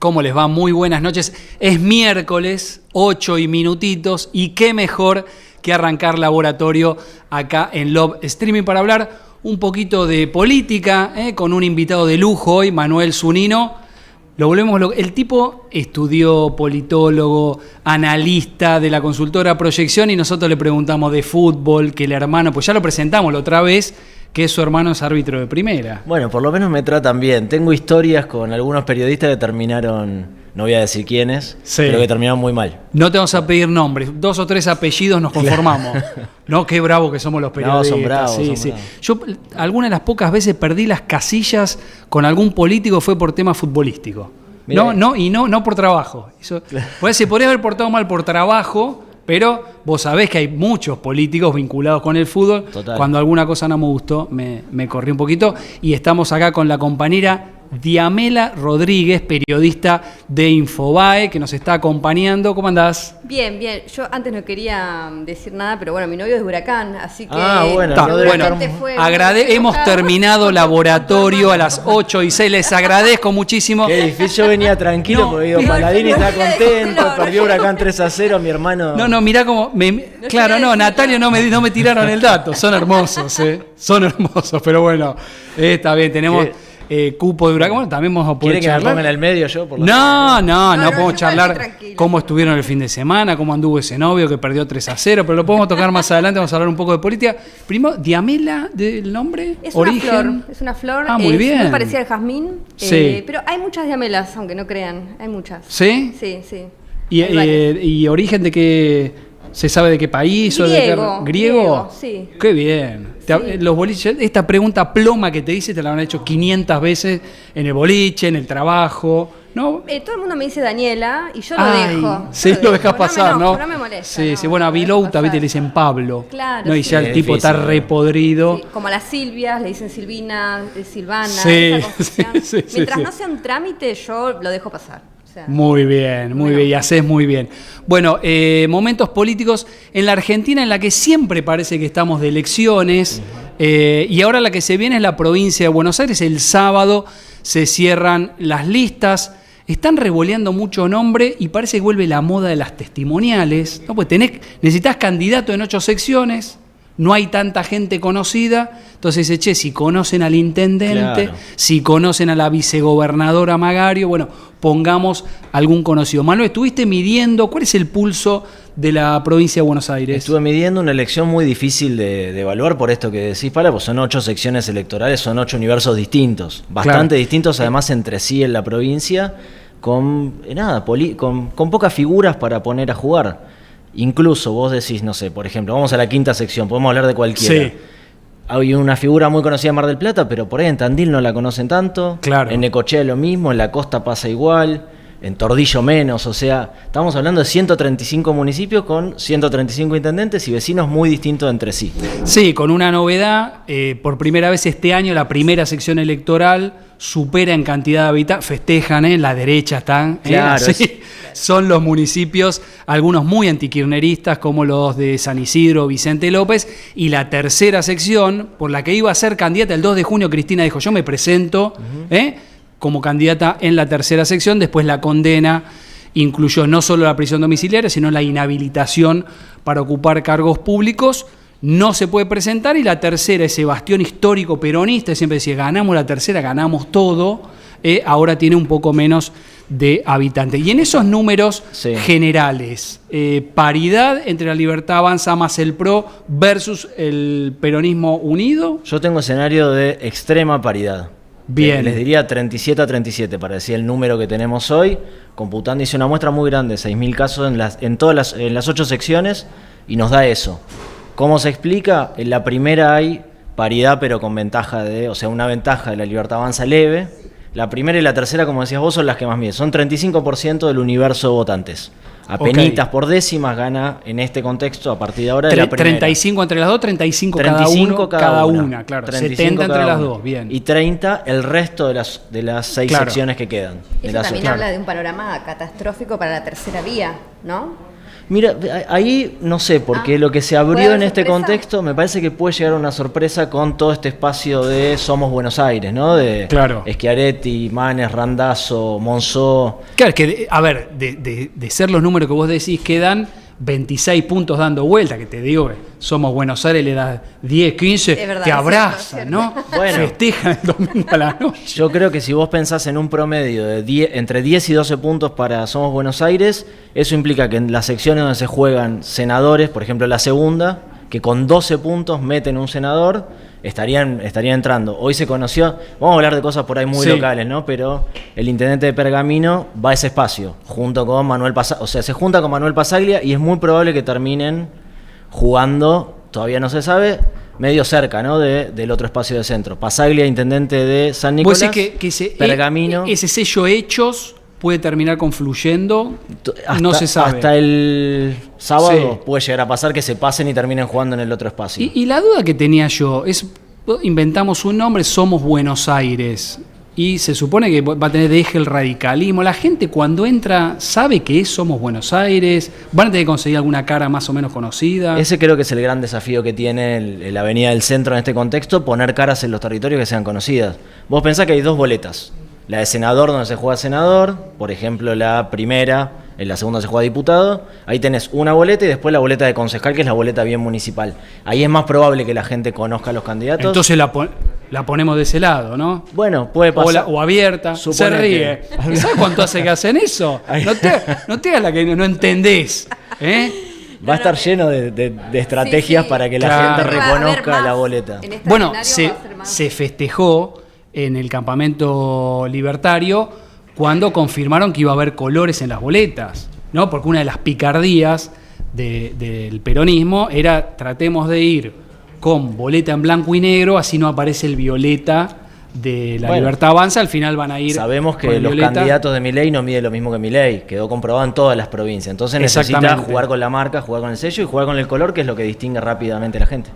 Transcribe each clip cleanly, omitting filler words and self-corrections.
¿Cómo les va? Muy buenas noches. Es miércoles, 8 y minutitos, y qué mejor que arrancar laboratorio acá en Love Streaming para hablar un poquito de política, con un invitado de lujo hoy, Manuel Zunino. El tipo estudió, politólogo, analista de la consultora Proyección, y nosotros le preguntamos de fútbol, que el hermano, pues ya lo presentamos la otra vez, que su hermano es árbitro de primera. Bueno, por lo menos me tratan bien. Tengo historias con algunos periodistas que terminaron, no voy a decir quiénes, sí, pero que terminaron muy mal. No te vamos a pedir nombres, 2 o 3 apellidos nos conformamos. No, qué bravo que somos los periodistas. No, son bravos, sí, son sí. bravos. Yo algunas de las pocas veces perdí las casillas con algún político fue por tema futbolístico. Mirá. No por trabajo. Eso, pues se podría haber portado mal por trabajo, pero vos sabés que hay muchos políticos vinculados con el fútbol. Total. Cuando alguna cosa no me gustó, me corrí un poquito. Y estamos acá con la compañera Diamela Rodríguez, periodista de Infobae, que nos está acompañando. ¿Cómo andás? Bien, bien. Yo antes no quería decir nada, pero bueno, mi novio es de Huracán, así que... Hemos terminado laboratorio a las 8:06. Les agradezco muchísimo. Qué difícil. Yo venía tranquilo porque digo, Paladini está contento, perdió Huracán 3-0, mi hermano... No, mirá cómo... Natalia no me tiraron el dato. Son hermosos, Son hermosos, pero bueno, está bien, tenemos... cupo de Huracán, bueno, también vamos a poder charlar. ¿Quiere que me ponga en el medio yo? No podemos charlar cómo estuvieron el fin de semana, cómo anduvo ese novio que perdió 3-0, pero lo podemos tocar más adelante, vamos a hablar un poco de política. Primero, Diamela, ¿del nombre? Es ¿Origen? Una flor. Muy bien. Es muy parecida al jazmín, sí. Pero hay muchas Diamelas, aunque no crean, hay muchas. ¿Sí? Sí, sí. ¿Y origen de qué? ¿Se sabe de qué país? Griego. ¿Griego? Sí. Qué bien. Sí. Los boliches, esta pregunta ploma que te hice te la han hecho 500 veces en el boliche, en el trabajo, ¿no? Todo el mundo me dice Daniela y yo lo dejo. Sí, lo dejas pasar, ¿no? No me molesta. Sí, sí. Bueno, a Vilouta, ¿viste? Le dicen Pablo. Claro. ¿no? Y ya el tipo está repodrido. Sí, como a las Silvias le dicen Silvina, Silvana. Sí, sí. Mientras no sea un trámite, yo lo dejo pasar. Muy bien, muy bien, y hacés muy bien. Bueno, momentos políticos en la Argentina en la que siempre parece que estamos de elecciones, y ahora la que se viene es la provincia de Buenos Aires. El sábado se cierran las listas, están revoleando mucho nombre y parece que vuelve la moda de las testimoniales, ¿no? Pues necesitas candidato en 8 secciones, no hay tanta gente conocida, entonces dice, si conocen al intendente, claro, si conocen a la vicegobernadora Magario, bueno, pongamos algún conocido. Manuel, ¿estuviste midiendo cuál es el pulso de la provincia de Buenos Aires? Estuve midiendo una elección muy difícil de evaluar por esto que decís, pues son 8 secciones electorales, son 8 universos distintos, bastante distintos además entre sí en la provincia, con pocas figuras para poner a jugar. Incluso vos decís, no sé, por ejemplo, vamos a la 5ª sección, podemos hablar de cualquiera. Sí. Hay una figura muy conocida en Mar del Plata, pero por ahí en Tandil no la conocen tanto. Claro. En Necochea lo mismo, en la costa pasa igual, en Tordillo menos. O sea, estamos hablando de 135 municipios con 135 intendentes y vecinos muy distintos entre sí. Sí, con una novedad, por primera vez este año la primera sección electoral supera en cantidad de habitantes, festejan, la derecha están, claro, sí. Son los municipios, algunos muy antikirchneristas, como los de San Isidro, Vicente López, y la tercera sección, por la que iba a ser candidata el 2 de junio, Cristina dijo, yo me presento como candidata en la tercera sección, después la condena incluyó no solo la prisión domiciliaria, sino la inhabilitación para ocupar cargos públicos. No se puede presentar, y la tercera, ese bastión histórico peronista, siempre decía, ganamos la tercera, ganamos todo, ahora tiene un poco menos de habitantes. Y en esos números generales, paridad entre la Libertad Avanza más el PRO versus el Peronismo Unido. Yo tengo escenario de extrema paridad. Bien. Les diría 37-37 para decir el número que tenemos hoy. Computando hice una muestra muy grande, 6.000 casos en las 8 secciones, y nos da eso. ¿Cómo se explica? En la primera hay paridad, pero con ventaja una ventaja de la Libertad Avanza leve. La primera y la tercera, como decías vos, son las que más miden. Son 35% del universo de votantes. Apenitas por décimas gana en este contexto a partir de ahora de la primera. 35 entre las dos, 35 cada una, claro. 70 entre las dos, bien. Y 30 el resto de las 6 secciones que quedan. Eso también habla de un panorama catastrófico para la tercera vía, ¿no? Mira, ahí no sé, porque lo que se ¿puede abrió haber en este sorpresa? contexto me parece que puede llegar a una sorpresa con todo este espacio de Somos Buenos Aires, ¿no? De Claro. Schiaretti, Manes, Randazzo, Monzó. Claro, que, a ver, de ser los números que vos decís, quedan 26 puntos dando vuelta, que te digo que Somos Buenos Aires, le das 10, 15, Es verdad, te es abrazan, cierto, ¿no? Bueno. Festejan el domingo a la noche. Yo creo que si vos pensás en un promedio de entre 10 y 12 puntos para Somos Buenos Aires, eso implica que en las secciones donde se juegan senadores, por ejemplo la segunda, que con 12 puntos meten un senador, estarían entrando. Hoy se conoció, vamos a hablar de cosas por ahí muy Sí. locales, ¿no? Pero el intendente de Pergamino va a ese espacio, junto con Manuel Pasaglia, o sea, se junta con Manuel Pasaglia y es muy probable que terminen jugando, todavía no se sabe, medio cerca, ¿no? Del otro espacio de centro. Pasaglia, intendente de San Vos Nicolás, decís que Pergamino. ese sello hechos puede terminar confluyendo, Hasta, no se sabe. hasta el sábado Sí. puede llegar a pasar que se pasen y terminen jugando en el otro espacio. Y la duda que tenía yo es, inventamos un nombre, Somos Buenos Aires, y se supone que va a tener de eje el radicalismo. La gente cuando entra sabe que es Somos Buenos Aires, van a tener que conseguir alguna cara más o menos conocida. Ese creo que es el gran desafío que tiene la Avenida del Centro en este contexto, poner caras en los territorios que sean conocidas. Vos pensás que hay dos boletas. La de senador, donde se juega senador, por ejemplo la primera, en la segunda se juega diputado. Ahí tenés una boleta y después la boleta de concejal, que es la boleta bien municipal. Ahí es más probable que la gente conozca a los candidatos. Entonces la ponemos de ese lado, ¿no? Bueno, puede pasar. O abierta, Suponete. se ríe. ¿Y sabes cuánto hace que hacen eso? No te hagas la que no entendés. ¿Eh? Va a estar lleno de estrategias Sí, sí. para que la Claro. gente Va a haber reconozca más. la boleta. En este Bueno, escenario va a ser más. se festejó en el campamento libertario cuando confirmaron que iba a haber colores en las boletas, ¿no? Porque una de las picardías del peronismo era tratemos de ir con boleta en blanco y negro, así no aparece el violeta de la Bueno, Libertad Avanza, al final van a ir. Sabemos con que el los violeta. candidatos de Milei no miden lo mismo que Milei, quedó comprobado en todas las provincias. Entonces necesita Exactamente. jugar con la marca, jugar con el sello y jugar con el color, que es lo que distingue rápidamente a la gente.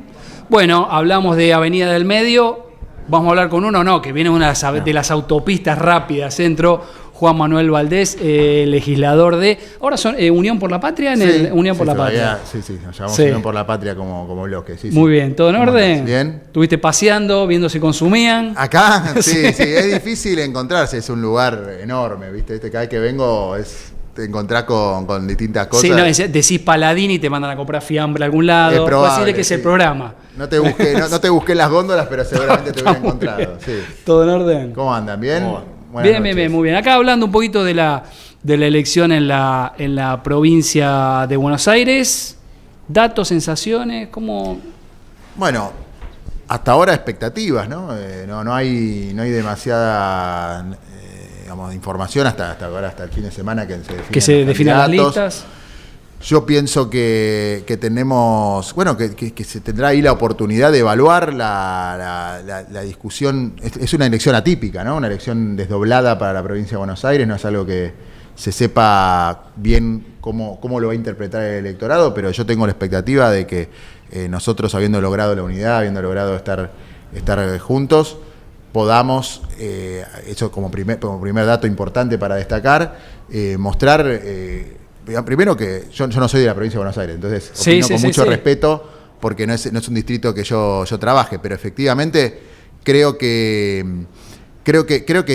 Bueno, hablamos de Avenida del Medio. Vamos a hablar con uno, no, que viene una de las autopistas rápidas. Entró Juan Manuel Valdés, legislador de. Ahora son Unión por la Patria, Unión por la Patria. Sí, nos llamamos Sí. Unión por la Patria como bloque. Sí, Muy bien, ¿todo en ¿Cómo orden? andás? Bien. Estuviste paseando, viendo si consumían. Acá, sí, es difícil encontrarse, es un lugar enorme, ¿viste? Cada vez que vengo te encontrás con distintas cosas. Sí, no, decís Paladini y te mandan a comprar fiambre a algún lado. Es probable, Posible que es el sí. programa. No te busqué en las góndolas, pero seguramente te hubiera encontrado. Sí. ¿Todo en orden? ¿Cómo andan? ¿Bien? ¿Cómo va? Buenas Bien, noches. muy bien. Acá hablando un poquito de la elección en la provincia de Buenos Aires. Datos, sensaciones, ¿cómo? Bueno, hasta ahora expectativas, ¿no? No hay demasiada digamos, información hasta ahora, hasta el fin de semana que se definan las candidatos. listas. Yo pienso que tenemos, bueno, que se tendrá ahí la oportunidad de evaluar la discusión. Es una elección atípica, ¿no? Una elección desdoblada para la provincia de Buenos Aires, no es algo que se sepa bien cómo lo va a interpretar el electorado, pero yo tengo la expectativa de que nosotros, habiendo logrado la unidad, habiendo logrado estar juntos, podamos, eso como primer dato importante para destacar, mostrar... primero que yo no soy de la provincia de Buenos Aires, entonces opino con mucho respeto porque no es un distrito que yo trabaje, pero efectivamente creo que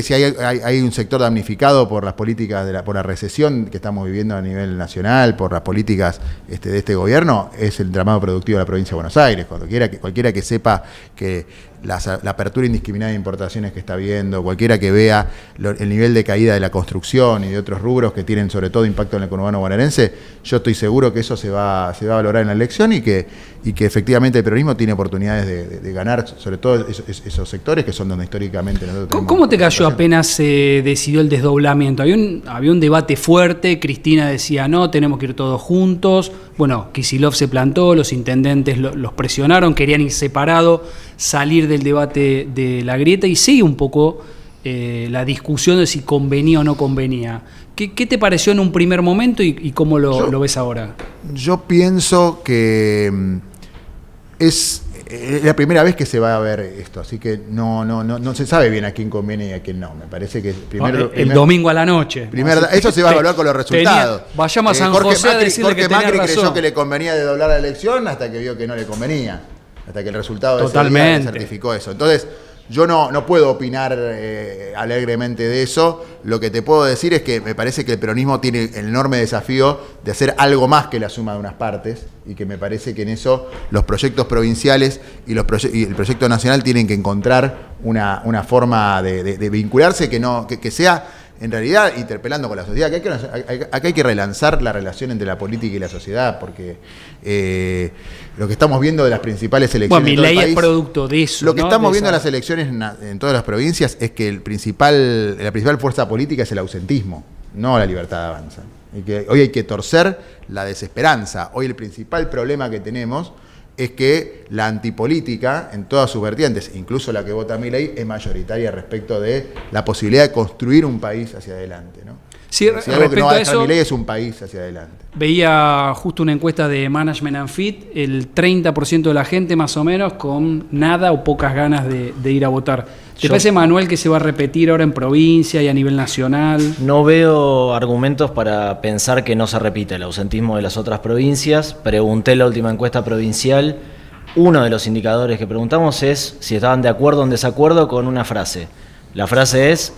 si hay un sector damnificado por las políticas por la recesión que estamos viviendo a nivel nacional, por las políticas de este gobierno, es el entramado productivo de la provincia de Buenos Aires. Cualquiera que sepa que la apertura indiscriminada de importaciones que está viendo, cualquiera que vea el nivel de caída de la construcción y de otros rubros que tienen sobre todo impacto en el conurbano bonaerense, yo estoy seguro que eso se va a valorar en la elección y que efectivamente el peronismo tiene oportunidades de ganar, sobre todo esos sectores que son donde históricamente nosotros tenemos. ¿Cómo te cayó participación. apenas se decidió el desdoblamiento? Había un debate fuerte, Cristina decía no, tenemos que ir todos juntos. Bueno, Kicillof se plantó, los intendentes los presionaron, querían ir separados, salir del debate de la grieta y sigue un poco la discusión de si convenía o no convenía. ¿Qué te pareció en un primer momento y cómo lo ves ahora? Yo pienso que es es la primera vez que se va a ver esto, así que no se sabe bien a quién conviene y a quién no. Me parece que el domingo a la noche. Eso se va a evaluar con los resultados. Vayamos a San José a decirle que tenía Macri razón. creyó que le convenía de doblar la elección hasta que vio que no le convenía, hasta que el resultado de ese día certificó eso. Entonces, yo no puedo opinar alegremente de eso. Lo que te puedo decir es que me parece que el peronismo tiene el enorme desafío de hacer algo más que la suma de unas partes, y que me parece que en eso los proyectos provinciales y el proyecto nacional tienen que encontrar una forma de vincularse que sea en realidad interpelando con la sociedad. Acá hay que relanzar la relación entre la política y la sociedad, porque lo que estamos viendo de las principales elecciones en todo el Milei país, es producto de eso. lo que estamos viendo en las elecciones en todas las provincias es que la principal fuerza política es el ausentismo, no la Libertad Avanza. Y que hoy hay que torcer la desesperanza. Hoy el principal problema que tenemos es que la antipolítica, en todas sus vertientes, incluso la que vota Milei, es mayoritaria respecto de la posibilidad de construir un país hacia adelante, ¿no? Sí, si algo que no va a dejar eso, Milei es un país hacia adelante. Veía justo una encuesta de Management and Fit, el 30% de la gente más o menos con nada o pocas ganas de ir a votar. ¿Te parece, Manuel, que se va a repetir ahora en provincia y a nivel nacional? No veo argumentos para pensar que no se repite el ausentismo de las otras provincias. Pregunté en la última encuesta provincial. Uno de los indicadores que preguntamos es si estaban de acuerdo o en desacuerdo con una frase. La frase es,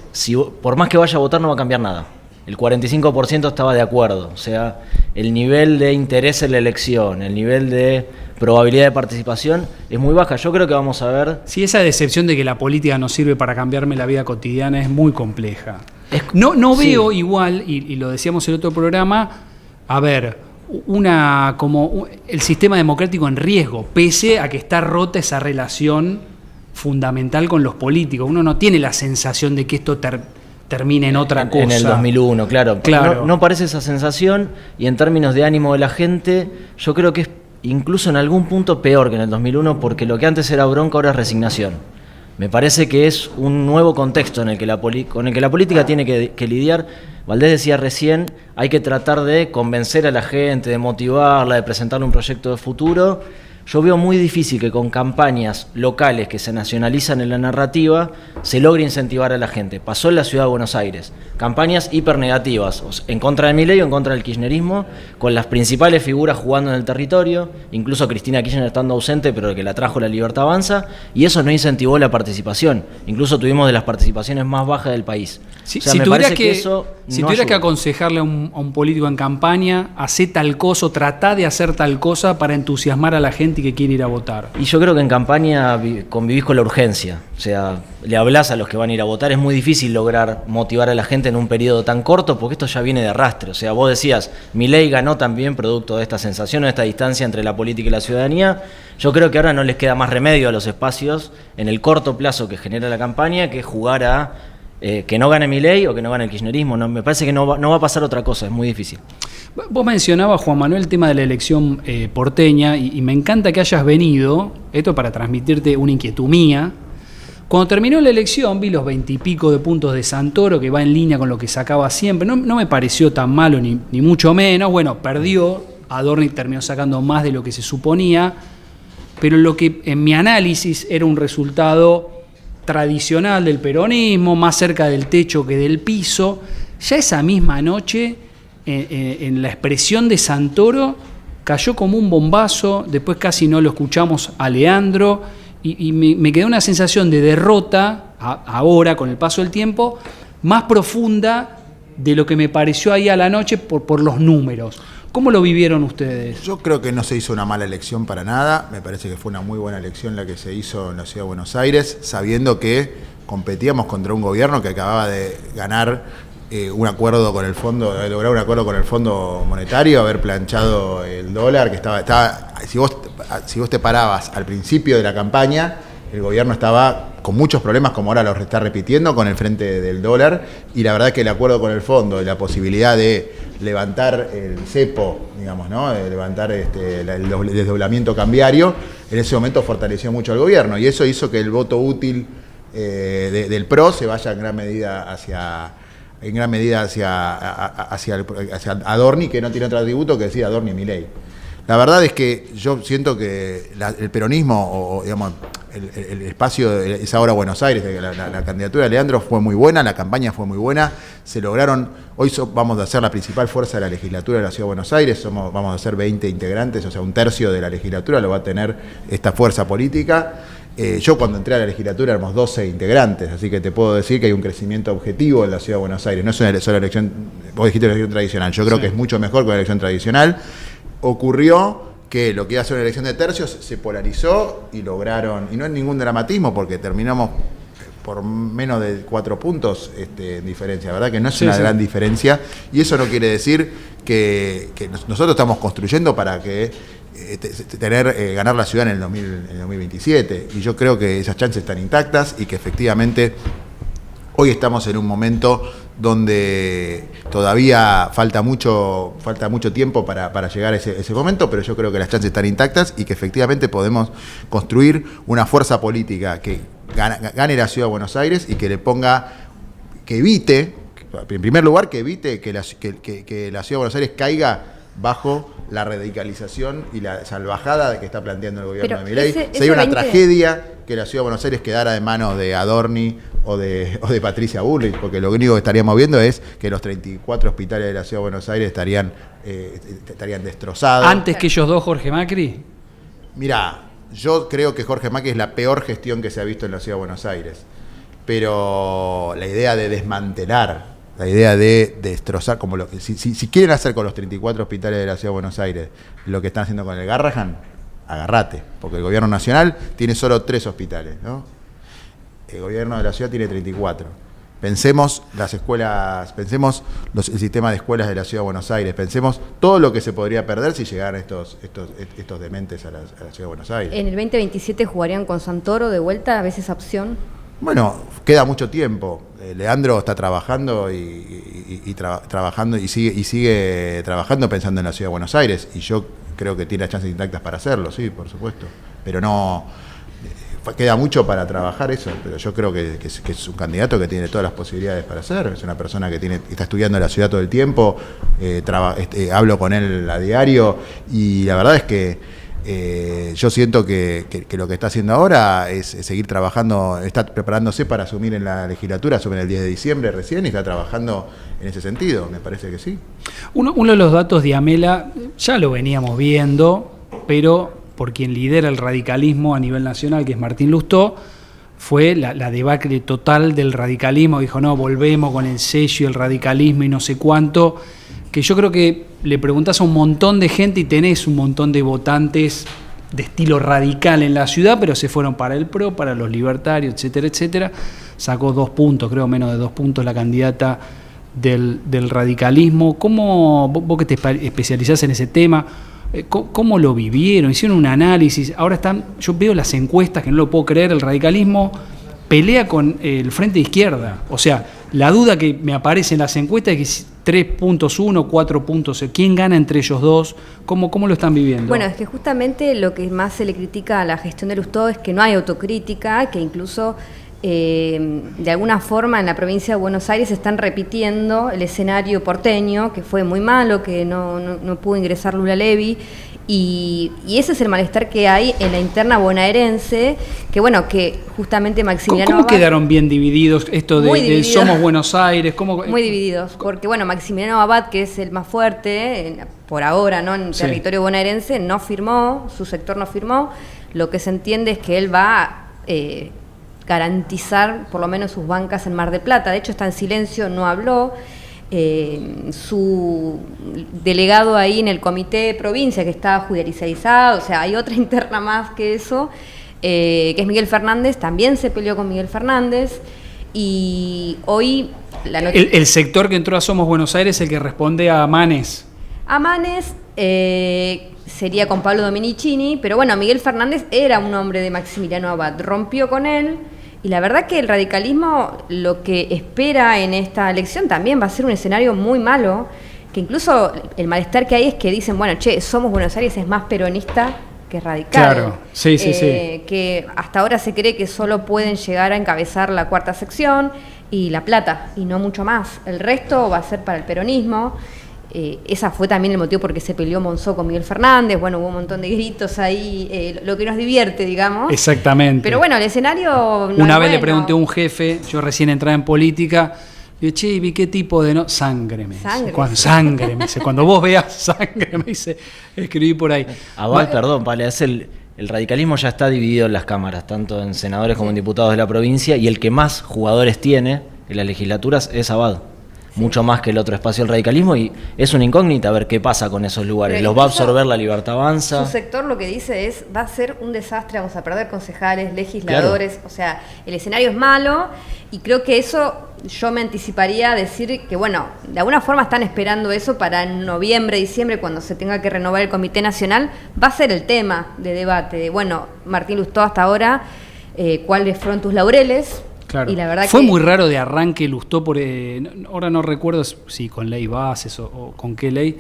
por más que vaya a votar no va a cambiar nada. El 45% estaba de acuerdo, o sea, el nivel de interés en la elección, el nivel de probabilidad de participación es muy baja. Yo creo que vamos a ver... Sí, esa decepción de que la política no sirve para cambiarme la vida cotidiana es muy compleja. No veo igual, y lo decíamos en el otro programa, a ver, el sistema democrático en riesgo, pese a que está rota esa relación fundamental con los políticos. Uno no tiene la sensación de que esto termine en otra cosa. En el 2001, claro. No parece esa sensación, y en términos de ánimo de la gente, yo creo que es incluso en algún punto peor que en el 2001, porque lo que antes era bronca ahora es resignación. Me parece que es un nuevo contexto con el que la política tiene que lidiar. Valdés decía recién, hay que tratar de convencer a la gente, de motivarla, de presentarle un proyecto de futuro. Yo veo muy difícil que con campañas locales que se nacionalizan en la narrativa se logre incentivar a la gente. Pasó en la ciudad de Buenos Aires, campañas hipernegativas, en contra de Milei o en contra del kirchnerismo, con las principales figuras jugando en el territorio, incluso Cristina Kirchner estando ausente, pero que la trajo la Libertad Avanza, y eso no incentivó la participación. Incluso tuvimos de las participaciones más bajas del país. Si tuviera que aconsejarle a un político en campaña, hacé tal cosa, tratá de hacer tal cosa para entusiasmar a la gente y que quiere ir a votar. Y yo creo que en campaña convivís con la urgencia, o sea, le hablás a los que van a ir a votar. Es muy difícil lograr motivar a la gente en un periodo tan corto, porque esto ya viene de arrastre. O sea, vos decías, Milei ganó también producto de esta sensación, de esta distancia entre la política y la ciudadanía. Yo creo que ahora no les queda más remedio a los espacios en el corto plazo que genera la campaña que jugar a que no gane Milei o que no gane el kirchnerismo. No, me parece que no va a pasar otra cosa, es muy difícil. Vos mencionabas, Juan Manuel, el tema de la elección porteña, y me encanta que hayas venido, esto para transmitirte una inquietud mía. Cuando terminó la elección vi los 20 y pico de puntos de Santoro, que va en línea con lo que sacaba siempre. No me pareció tan malo, ni mucho menos. Bueno, perdió, Adorni terminó sacando más de lo que se suponía, pero lo que en mi análisis era un resultado tradicional del peronismo, más cerca del techo que del piso. Ya esa misma noche, en la expresión de Santoro, cayó como un bombazo. Después casi no lo escuchamos a Leandro, y me quedó una sensación de derrota, ahora con el paso del tiempo, más profunda de lo que me pareció ahí a la noche por los números. ¿Cómo lo vivieron ustedes? Yo creo que no se hizo una mala elección para nada. Me parece que fue una muy buena elección la que se hizo en la Ciudad de Buenos Aires, sabiendo que competíamos contra un gobierno que acababa de ganar un acuerdo con el fondo, de lograr un acuerdo con el Fondo Monetario, haber planchado el dólar, que estaba si vos te parabas al principio de la campaña, el gobierno estaba con muchos problemas, como ahora los está repitiendo, con el frente del dólar, y la verdad es que el acuerdo con el fondo y la posibilidad de levantar el cepo, digamos, ¿no? De levantar el desdoblamiento cambiario, en ese momento fortaleció mucho al gobierno, y eso hizo que el voto útil del PRO se vaya en gran medida hacia Adorni, que no tiene otro atributo que decir Adorni y Milei. La verdad es que yo siento que el peronismo, o digamos, el espacio es ahora Buenos Aires, la candidatura de Leandro fue muy buena, la campaña fue muy buena, se lograron, hoy vamos a ser la principal fuerza de la legislatura de la Ciudad de Buenos Aires, vamos a ser 20 integrantes, o sea, un tercio de la legislatura lo va a tener esta fuerza política. Yo cuando entré a la legislatura éramos 12 integrantes, así que te puedo decir que hay un crecimiento objetivo en la Ciudad de Buenos Aires, no es una sola elección, vos dijiste una elección tradicional, yo creo que es mucho mejor que una elección tradicional. Ocurrió que lo que iba a ser una elección de tercios se polarizó y lograron, y no es ningún dramatismo porque terminamos por menos de 4 puntos en diferencia, ¿verdad? Que no es una gran diferencia, y eso no quiere decir que nosotros estamos construyendo para que ganar la ciudad en el 2027, y yo creo que esas chances están intactas y que efectivamente hoy estamos en un momento donde todavía falta mucho tiempo para llegar a ese momento, pero yo creo que las chances están intactas y que efectivamente podemos construir una fuerza política que gane la Ciudad de Buenos Aires y que le ponga, que evite, en primer lugar, que evite que la Ciudad de Buenos Aires caiga bajo la radicalización y la salvajada que está planteando el gobierno de Milei. Sería una tragedia que la Ciudad de Buenos Aires quedara de manos de Adorni o de Patricia Bullrich, porque lo único que estaríamos viendo es que los 34 hospitales de la Ciudad de Buenos Aires estarían destrozados. ¿Antes que ellos dos, Jorge Macri? Mirá, yo creo que Jorge Macri es la peor gestión que se ha visto en la Ciudad de Buenos Aires, pero la idea de desmantelar, la idea de destrozar, como si quieren hacer con los 34 hospitales de la Ciudad de Buenos Aires lo que están haciendo con el Garrahan, agarrate, porque el gobierno nacional tiene solo 3 hospitales, ¿no? El gobierno de la ciudad tiene 34. Pensemos las escuelas, pensemos el sistema de escuelas de la Ciudad de Buenos Aires, pensemos todo lo que se podría perder si llegaran estos dementes a la Ciudad de Buenos Aires. ¿En el 2027 jugarían con Santoro de vuelta? ¿A veces opción? Bueno, queda mucho tiempo. Leandro está trabajando trabajando y sigue trabajando pensando en la Ciudad de Buenos Aires, y yo creo que tiene las chances intactas para hacerlo, sí, por supuesto. Pero no queda mucho para trabajar eso, pero yo creo que es un candidato que tiene todas las posibilidades para hacer. Es una persona que está estudiando la ciudad todo el tiempo, hablo con él a diario, y la verdad es que yo siento que lo que está haciendo ahora es seguir trabajando, está preparándose para asumir en la legislatura, asume el 10 de diciembre recién, y está trabajando en ese sentido, me parece que sí. Uno de los datos de Amela, ya lo veníamos viendo, pero por quien lidera el radicalismo a nivel nacional, que es Martín Lustó, fue la debacle total del radicalismo. Dijo, no, volvemos con el sello y el radicalismo y no sé cuánto, que yo creo que le preguntás a un montón de gente y tenés un montón de votantes de estilo radical en la ciudad, pero se fueron para el PRO, para los libertarios, etcétera, etcétera. Sacó 2 puntos, creo menos de 2 puntos la candidata del radicalismo. ¿Cómo, vos que te especializás en ese tema, cómo lo vivieron? Hicieron un análisis. Ahora yo veo las encuestas que no lo puedo creer, el radicalismo pelea con el Frente de Izquierda. O sea, la duda que me aparece en las encuestas es que 3 puntos 1, 4 puntos, ¿quién gana entre ellos dos? ¿Cómo lo están viviendo? Bueno, es que justamente lo que más se le critica a la gestión de Lustó es que no hay autocrítica, que incluso de alguna forma en la provincia de Buenos Aires están repitiendo el escenario porteño, que fue muy malo, que no pudo ingresar Lula Levy, y ese es el malestar que hay en la interna bonaerense, que bueno, que justamente Maximiliano ¿Cómo Abad, quedaron bien divididos esto de Somos Buenos Aires? Muy divididos, porque bueno, Maximiliano Abad, que es el más fuerte, por ahora, ¿no? En territorio bonaerense, no firmó, su sector no firmó. Lo que se entiende es que él va a garantizar por lo menos sus bancas en Mar del Plata. De hecho, está en silencio, no habló. Su delegado ahí en el comité de provincia, que está judicializado, o sea, hay otra interna más que eso, que es Miguel Fernández, también se peleó con Miguel Fernández, y hoy la noticia... El sector que entró a Somos Buenos Aires es el que responde a Manes. A Manes sería con Pablo Dominicini, pero bueno, Miguel Fernández era un hombre de Maximiliano Abad, rompió con él. Y la verdad que el radicalismo lo que espera en esta elección también va a ser un escenario muy malo, que incluso el malestar que hay es que dicen, bueno, Somos Buenos Aires es más peronista que radical. Claro, sí. Que hasta ahora se cree que solo pueden llegar a encabezar la 4ª sección y La Plata, y no mucho más. El resto va a ser para el peronismo. esa fue también el motivo por qué se peleó Monzó con Miguel Fernández. Bueno, hubo un montón de gritos ahí, lo que nos divierte, digamos. Exactamente. Pero bueno, el escenario no Una es vez le bueno. pregunté a un jefe, yo recién entraba en política, le dije, che, ¿y qué tipo de no? Sangre, me dice. Sangre, me dice. Cuando vos veas sangre, me dice, escribí por ahí. Perdón, vale, el radicalismo ya está dividido en las cámaras, tanto en senadores como en diputados de la provincia, y el que más jugadores tiene en las legislaturas es Abad. Mucho más que el otro espacio del radicalismo, y es una incógnita ver qué pasa con esos lugares. Pero ¿Los va a absorber la Libertad Avanza? Su sector lo que dice es, va a ser un desastre, vamos a perder concejales, legisladores, o sea, el escenario es malo, y creo que eso, yo me anticiparía a decir que, bueno, de alguna forma están esperando eso para noviembre, diciembre, cuando se tenga que renovar el Comité Nacional, va a ser el tema de debate, de, bueno, Martín Lustó hasta ahora, ¿cuáles fueron tus laureles? Claro. Y la verdad fue que muy raro de arranque Lustó, ahora no recuerdo si con ley bases o con qué ley,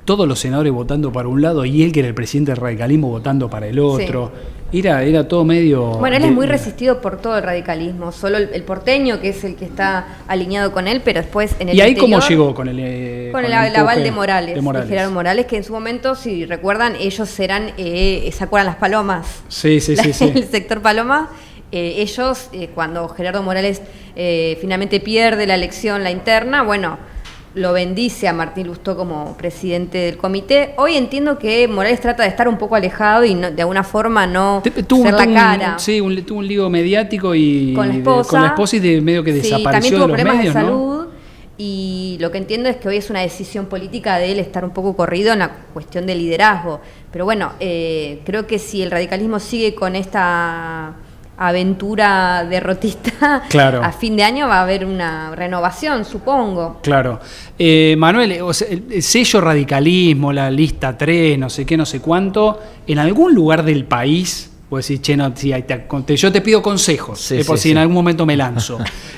todos los senadores votando para un lado y él, que era el presidente del radicalismo, votando para el otro. Sí. Era todo medio... Bueno, él es muy resistido por todo el radicalismo, solo el porteño, que es el que está alineado con él, pero después en el ¿Y ahí interior, cómo llegó con el con el aval de Morales, de Gerardo Morales, que en su momento, si recuerdan, ellos eran, ¿se acuerdan las palomas? Sí. El sector paloma. Ellos, cuando Gerardo Morales finalmente pierde la elección, la interna, bueno, lo bendice a Martín Lustó como presidente del comité. Hoy entiendo que Morales trata de estar un poco alejado y no, de alguna forma no ser la cara. Tuvo un lío mediático y con la esposa. Con la esposa y de medio que desapareció también tuvo de los problemas medios, de salud. ¿no? Y lo que entiendo es que hoy es una decisión política de él estar un poco corrido en la cuestión de liderazgo. Pero bueno, creo que si el radicalismo sigue con esta aventura derrotista, claro, a fin de año va a haber una renovación, supongo. Claro. Manuel, o sea, el sello radicalismo, la lista 3, no sé qué, no sé cuánto, en algún lugar del país, puedes decir, che, no, sí, yo te pido consejos, por si en algún momento me lanzo.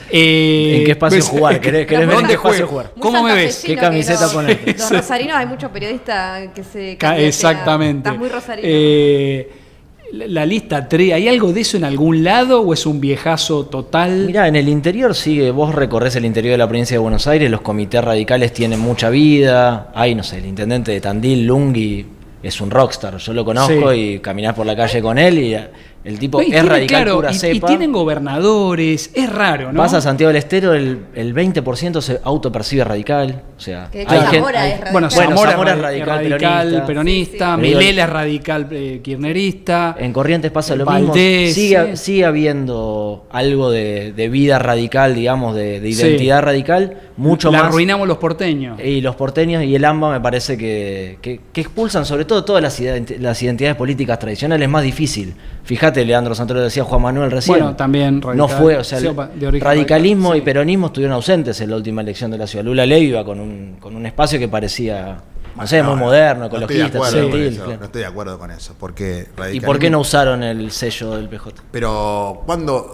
¿En qué espacio jugar? ¿Querés ver en qué espacio jugar? ¿Cómo me ves? ¿Qué camiseta ponerte? Los rosarinos, hay muchos periodistas que se... Exactamente. Estás muy rosarino. La lista 3, ¿hay algo de eso en algún lado o es un viejazo total? Mirá, en el interior sigue, vos recorres el interior de la provincia de Buenos Aires, los comités radicales tienen mucha vida, hay, no sé, el intendente de Tandil, Lungui, es un rockstar, yo lo conozco y caminás por la calle con él y el tipo es radical, claro, pura cepa. Y tienen gobernadores, es raro, ¿no? Vas a Santiago del Estero, el 20% se autopercibe radical, o sea... Que de hecho Zamora es radical. Bueno, Zamora es radical peronista, Sí. Milei es radical kirchnerista. En Corrientes pasa lo Valdés, mismo, sigue habiendo algo de vida radical, digamos, de identidad radical, mucho La más... arruinamos los porteños. Y los porteños y el AMBA me parece que expulsan sobre todo todas las identidades políticas tradicionales, es más difícil. Fíjate, Leandro Santoro decía Juan Manuel recién. Bueno, también radical. No fue, o sea, de origen radicalismo radical, y peronismo estuvieron ausentes en la última elección de la ciudad. Lula Ley iba con un espacio que parecía, no sé, muy moderno, ecologista, no sutil. no estoy de acuerdo con eso, porque ¿Y por qué no usaron el sello del PJ? Pero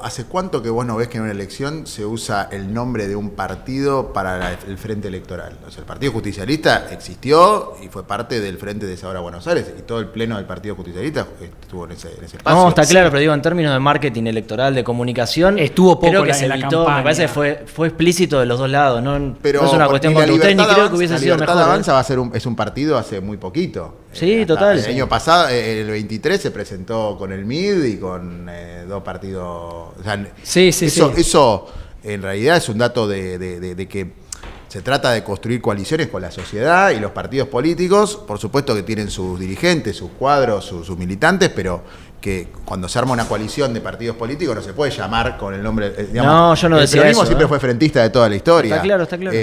¿hace cuánto que vos no ves que en una elección se usa el nombre de un partido para el frente electoral? O sea, el Partido Justicialista existió y fue parte del Frente de Ahora Buenos Aires, y todo el pleno del Partido Justicialista estuvo en ese espacio. No, está claro, pero digo, en términos de marketing electoral, de comunicación, estuvo poco creo que se en la evitó, campaña. Me parece que fue explícito de los dos lados, no Pero es una cuestión contra ustedes, ni creo que hubiese sido mejor. La Avanza va a ser es un partido hace muy poquito. Sí, total. El año pasado, el 23, se presentó con el MID y con dos partidos. O sea, eso en realidad es un dato de que se trata de construir coaliciones con la sociedad y los partidos políticos. Por supuesto que tienen sus dirigentes, sus cuadros, sus militantes, pero que cuando se arma una coalición de partidos políticos no se puede llamar con el nombre... digamos, no, yo no el decía peronismo eso, siempre fue frentista de toda la historia. Está claro, está claro.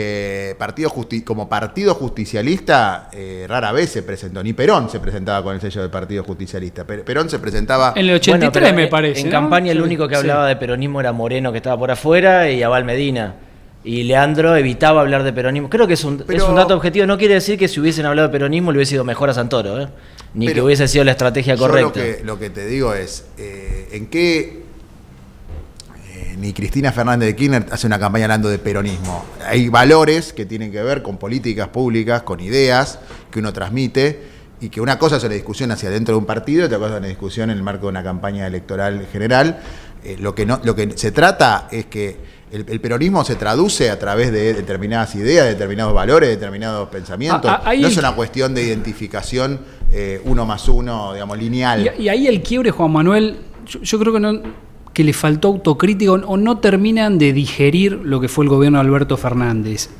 Como partido justicialista, rara vez se presentó, ni Perón se presentaba con el sello del Partido Justicialista. Perón se presentaba... En el 83 me parece, En ¿no? campaña el único que hablaba de peronismo era Moreno, que estaba por afuera, y Abal Medina. Y Leandro evitaba hablar de peronismo. Creo que es un dato objetivo. No quiere decir que si hubiesen hablado de peronismo le hubiese ido mejor a Santoro, ¿eh? Ni que hubiese sido la estrategia correcta. Lo que te digo es, ¿en qué ni Cristina Fernández de Kirchner hace una campaña hablando de peronismo? Hay valores que tienen que ver con políticas públicas, con ideas que uno transmite, y que una cosa es una discusión hacia dentro de un partido y otra cosa es una discusión en el marco de una campaña electoral general. Lo que se trata es que El peronismo se traduce a través de determinadas ideas, determinados valores, determinados pensamientos. No es una cuestión de identificación 1 más 1, digamos, lineal. Y ahí el quiebre, Juan Manuel, yo creo que le faltó autocrítica o no terminan de digerir lo que fue el gobierno de Alberto Fernández.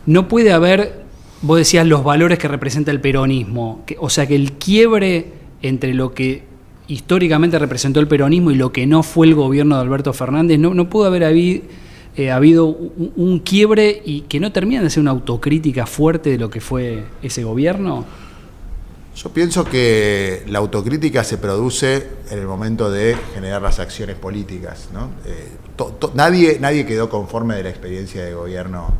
No puede haber, vos decías, los valores que representa el peronismo. O sea, que el quiebre entre lo que históricamente representó el peronismo y lo que no fue el gobierno de Alberto Fernández, no pudo haber habido un quiebre y que no termina de ser una autocrítica fuerte de lo que fue ese gobierno. Yo pienso que la autocrítica se produce en el momento de generar las acciones políticas, ¿no? Nadie quedó conforme de la experiencia de gobierno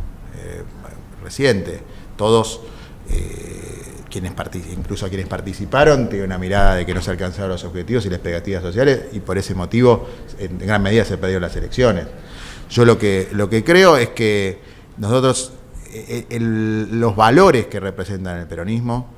reciente. Todos, incluso quienes participaron, tienen una mirada de que no se alcanzaron los objetivos y las expectativas sociales, y por ese motivo, en gran medida, se perdieron las elecciones. Yo lo que creo es que nosotros, los valores que representan el peronismo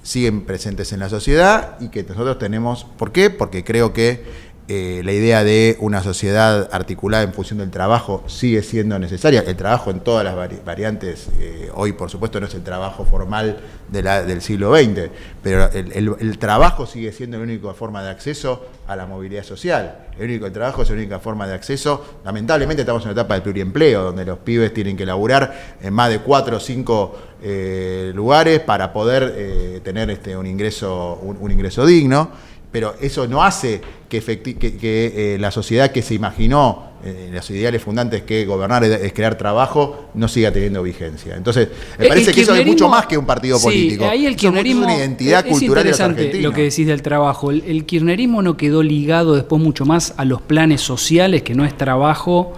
siguen presentes en la sociedad y que nosotros tenemos. ¿Por qué? Porque creo que la idea de una sociedad articulada en función del trabajo sigue siendo necesaria. El trabajo en todas las variantes, hoy por supuesto no es el trabajo formal del siglo XX, pero el trabajo sigue siendo la única forma de acceso a la movilidad social. El trabajo es la única forma de acceso. Lamentablemente estamos en una etapa del pluriempleo, donde los pibes tienen que laburar en más de 4 o 5 lugares para poder tener un ingreso digno. Pero eso no hace que la sociedad que se imaginó, los ideales fundantes que gobernar es crear trabajo, no siga teniendo vigencia. Entonces, me parece que eso es mucho más que un partido político. Ahí el kirchnerismo, es una identidad cultural de los argentinos. Lo que decís del trabajo. El kirchnerismo no quedó ligado después mucho más a los planes sociales, que no es trabajo,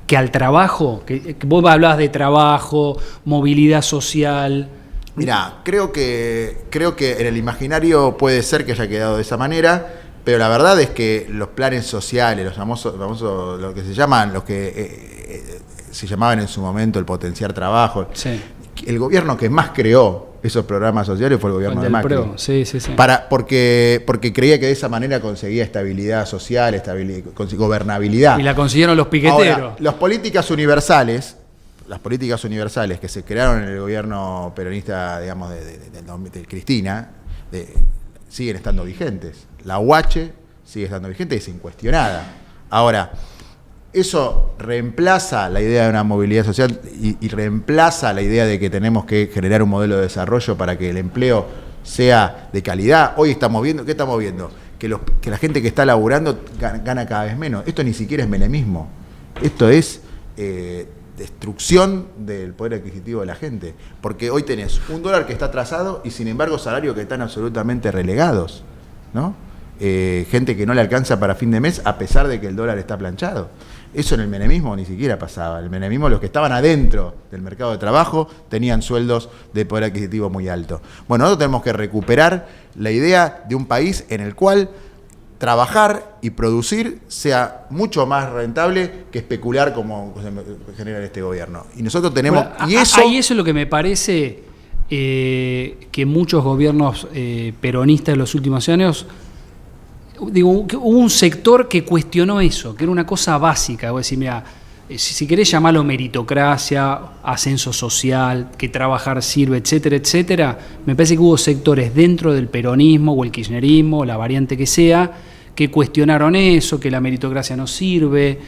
que al trabajo. Que vos hablabas de trabajo, movilidad social. Mirá, creo que en el imaginario puede ser que haya quedado de esa manera, pero la verdad es que los planes sociales, los famosos lo que se llaman, los que se llamaban en su momento el potenciar trabajo, sí. El gobierno que más creó esos programas sociales fue el gobierno de Macri. Sí. Porque creía que de esa manera conseguía estabilidad social, gobernabilidad. Y la consiguieron los piqueteros. Ahora, las políticas universales que se crearon en el gobierno peronista, digamos, de Cristina, siguen estando vigentes. La UH sigue estando vigente y es incuestionada. Ahora, eso reemplaza la idea de una movilidad social y reemplaza la idea de que tenemos que generar un modelo de desarrollo para que el empleo sea de calidad. Hoy estamos viendo, ¿qué estamos viendo? Que la gente que está laburando gana cada vez menos. Esto ni siquiera es menemismo. Esto es destrucción del poder adquisitivo de la gente, porque hoy tenés un dólar que está atrasado y sin embargo salarios que están absolutamente relegados, ¿no? Gente que no le alcanza para fin de mes a pesar de que el dólar está planchado. Eso en el menemismo ni siquiera pasaba. En el menemismo los que estaban adentro del mercado de trabajo tenían sueldos de poder adquisitivo muy alto. Bueno, nosotros tenemos que recuperar la idea de un país en el cual trabajar y producir sea mucho más rentable que especular como se genera en este gobierno. Y nosotros tenemos... Bueno, y eso es lo que me parece que muchos gobiernos peronistas de los últimos años, digo, que hubo un sector que cuestionó eso, que era una cosa básica. Voy a decir, mira, si querés llamarlo meritocracia, ascenso social, que trabajar sirve, etcétera, etcétera, me parece que hubo sectores dentro del peronismo o el kirchnerismo, o la variante que sea, que cuestionaron eso, que la meritocracia no sirve,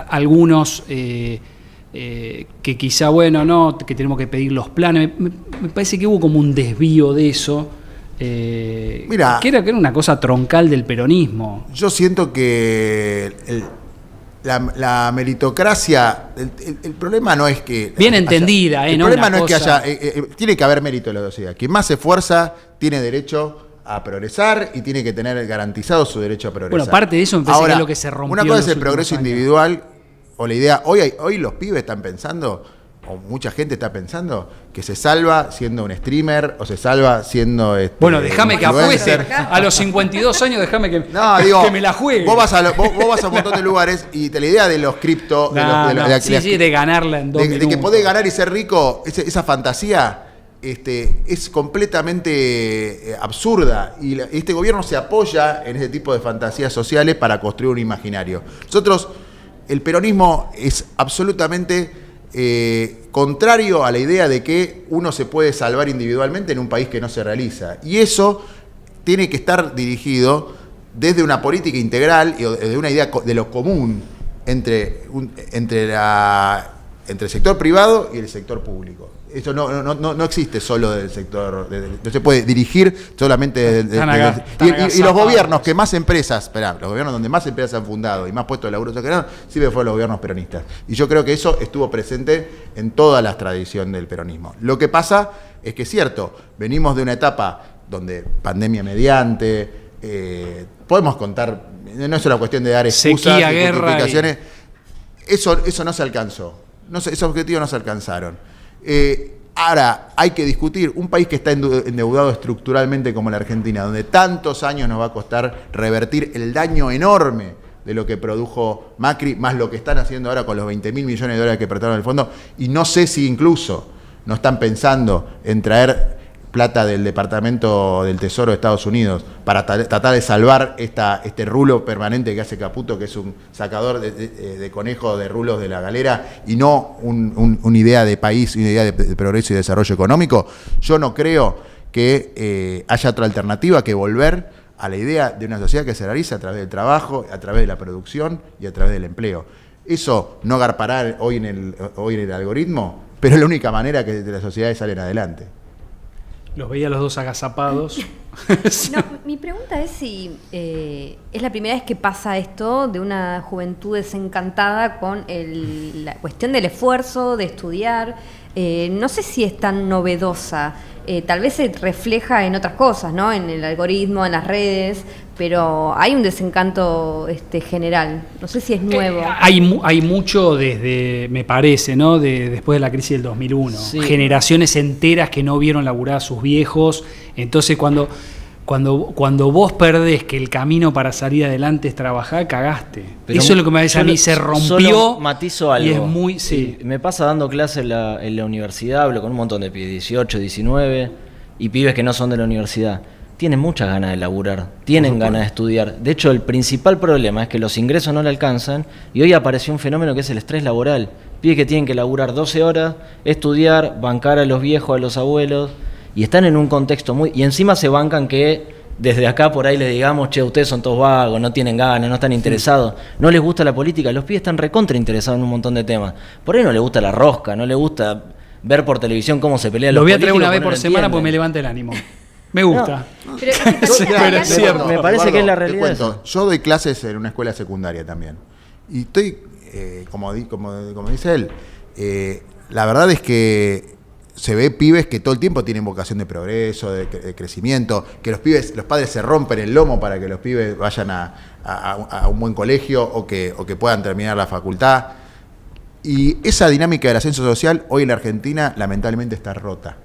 algunos que quizá, bueno, no, que tenemos que pedir los planes. Me parece que hubo como un desvío de eso, Mirá, que era una cosa troncal del peronismo. Yo siento que la meritocracia, el problema no es que... Bien entendida, el problema no es que haya... tiene que haber mérito en la sociedad. Quien más se esfuerza tiene derecho a progresar y tiene que tener garantizado su derecho a progresar. Bueno, parte de eso me parece que es lo que se rompió. Una cosa es el progreso individual o la idea... Hoy los pibes están pensando, o mucha gente está pensando, que se salva siendo un streamer o se salva siendo... bueno, déjame que apueste. A los 52 años déjame que, que me la juegue. Vos vas a un montón de lugares y la idea de los cripto... de ganarla en 2 minutos. De que podés ganar y ser rico, esa fantasía... es completamente absurda y este gobierno se apoya en ese tipo de fantasías sociales para construir un imaginario. Nosotros el peronismo es absolutamente contrario a la idea de que uno se puede salvar individualmente en un país que no se realiza. Y eso tiene que estar dirigido desde una política integral y desde una idea de lo común entre el sector privado y el sector público. Eso no existe solo del sector, no se puede dirigir solamente y los gobiernos que más empresas, los gobiernos donde más empresas han fundado y más puestos de laburo se crearon, siempre fueron los gobiernos peronistas. Y yo creo que eso estuvo presente en toda la tradición del peronismo. Lo que pasa es que es cierto, venimos de una etapa donde pandemia mediante, podemos contar, no es una cuestión de dar excusas, sequía, guerra, eso no se alcanzó. Esos objetivos no se alcanzaron. Ahora hay que discutir un país que está endeudado estructuralmente como la Argentina, donde tantos años nos va a costar revertir el daño enorme de lo que produjo Macri, más lo que están haciendo ahora con los 20.000 millones de dólares que prestaron el fondo, y no sé si incluso no están pensando en traer plata del Departamento del Tesoro de Estados Unidos para tratar de salvar este rulo permanente que hace Caputo, que es un sacador de conejos de rulos de la galera y no una idea de país, una idea de progreso y desarrollo económico. Yo no creo que haya otra alternativa que volver a la idea de una sociedad que se realiza a través del trabajo, a través de la producción y a través del empleo. Eso no garpará hoy en el algoritmo, pero es la única manera que las sociedades salen adelante. Los veía los dos agazapados. No, mi pregunta es si es la primera vez que pasa esto de una juventud desencantada con la cuestión del esfuerzo, de estudiar. No sé si es tan novedosa. Tal vez se refleja en otras cosas, ¿no? En el algoritmo, en las redes, pero hay un desencanto general. No sé si es nuevo. Hay mucho desde, me parece, ¿no? Después de la crisis del 2001. Sí. Generaciones enteras que no vieron laburar a sus viejos. Entonces, cuando vos perdés que el camino para salir adelante es trabajar, cagaste. Pero eso es lo que me parece a mí, se rompió. Solo matizo algo. Y es muy, sí. Me pasa dando clases en la universidad, hablo con un montón de pibes, 18, 19, y pibes que no son de la universidad. Tienen muchas ganas de laburar, tienen ganas de estudiar. De hecho, el principal problema es que los ingresos no le alcanzan, y hoy apareció un fenómeno que es el estrés laboral. Pibes que tienen que laburar 12 horas, estudiar, bancar a los viejos, a los abuelos, y están en un contexto y encima se bancan que desde acá por ahí les digamos, che, ustedes son todos vagos, no tienen ganas, no están interesados, no les gusta la política. Los pibes están recontra interesados en un montón de temas. Por ahí no les gusta la rosca, no les gusta ver por televisión cómo se pelean los políticos. Lo voy a traer una vez por semana porque me levanta el ánimo. Me gusta. No. Pero es cierto. Me parece que es la realidad. Yo doy clases en una escuela secundaria también. Y estoy, como dice él, la verdad es que se ve pibes que todo el tiempo tienen vocación de progreso, de crecimiento, que los padres se rompen el lomo para que los pibes vayan a un buen colegio o que puedan terminar la facultad. Y esa dinámica del ascenso social hoy en la Argentina lamentablemente está rota.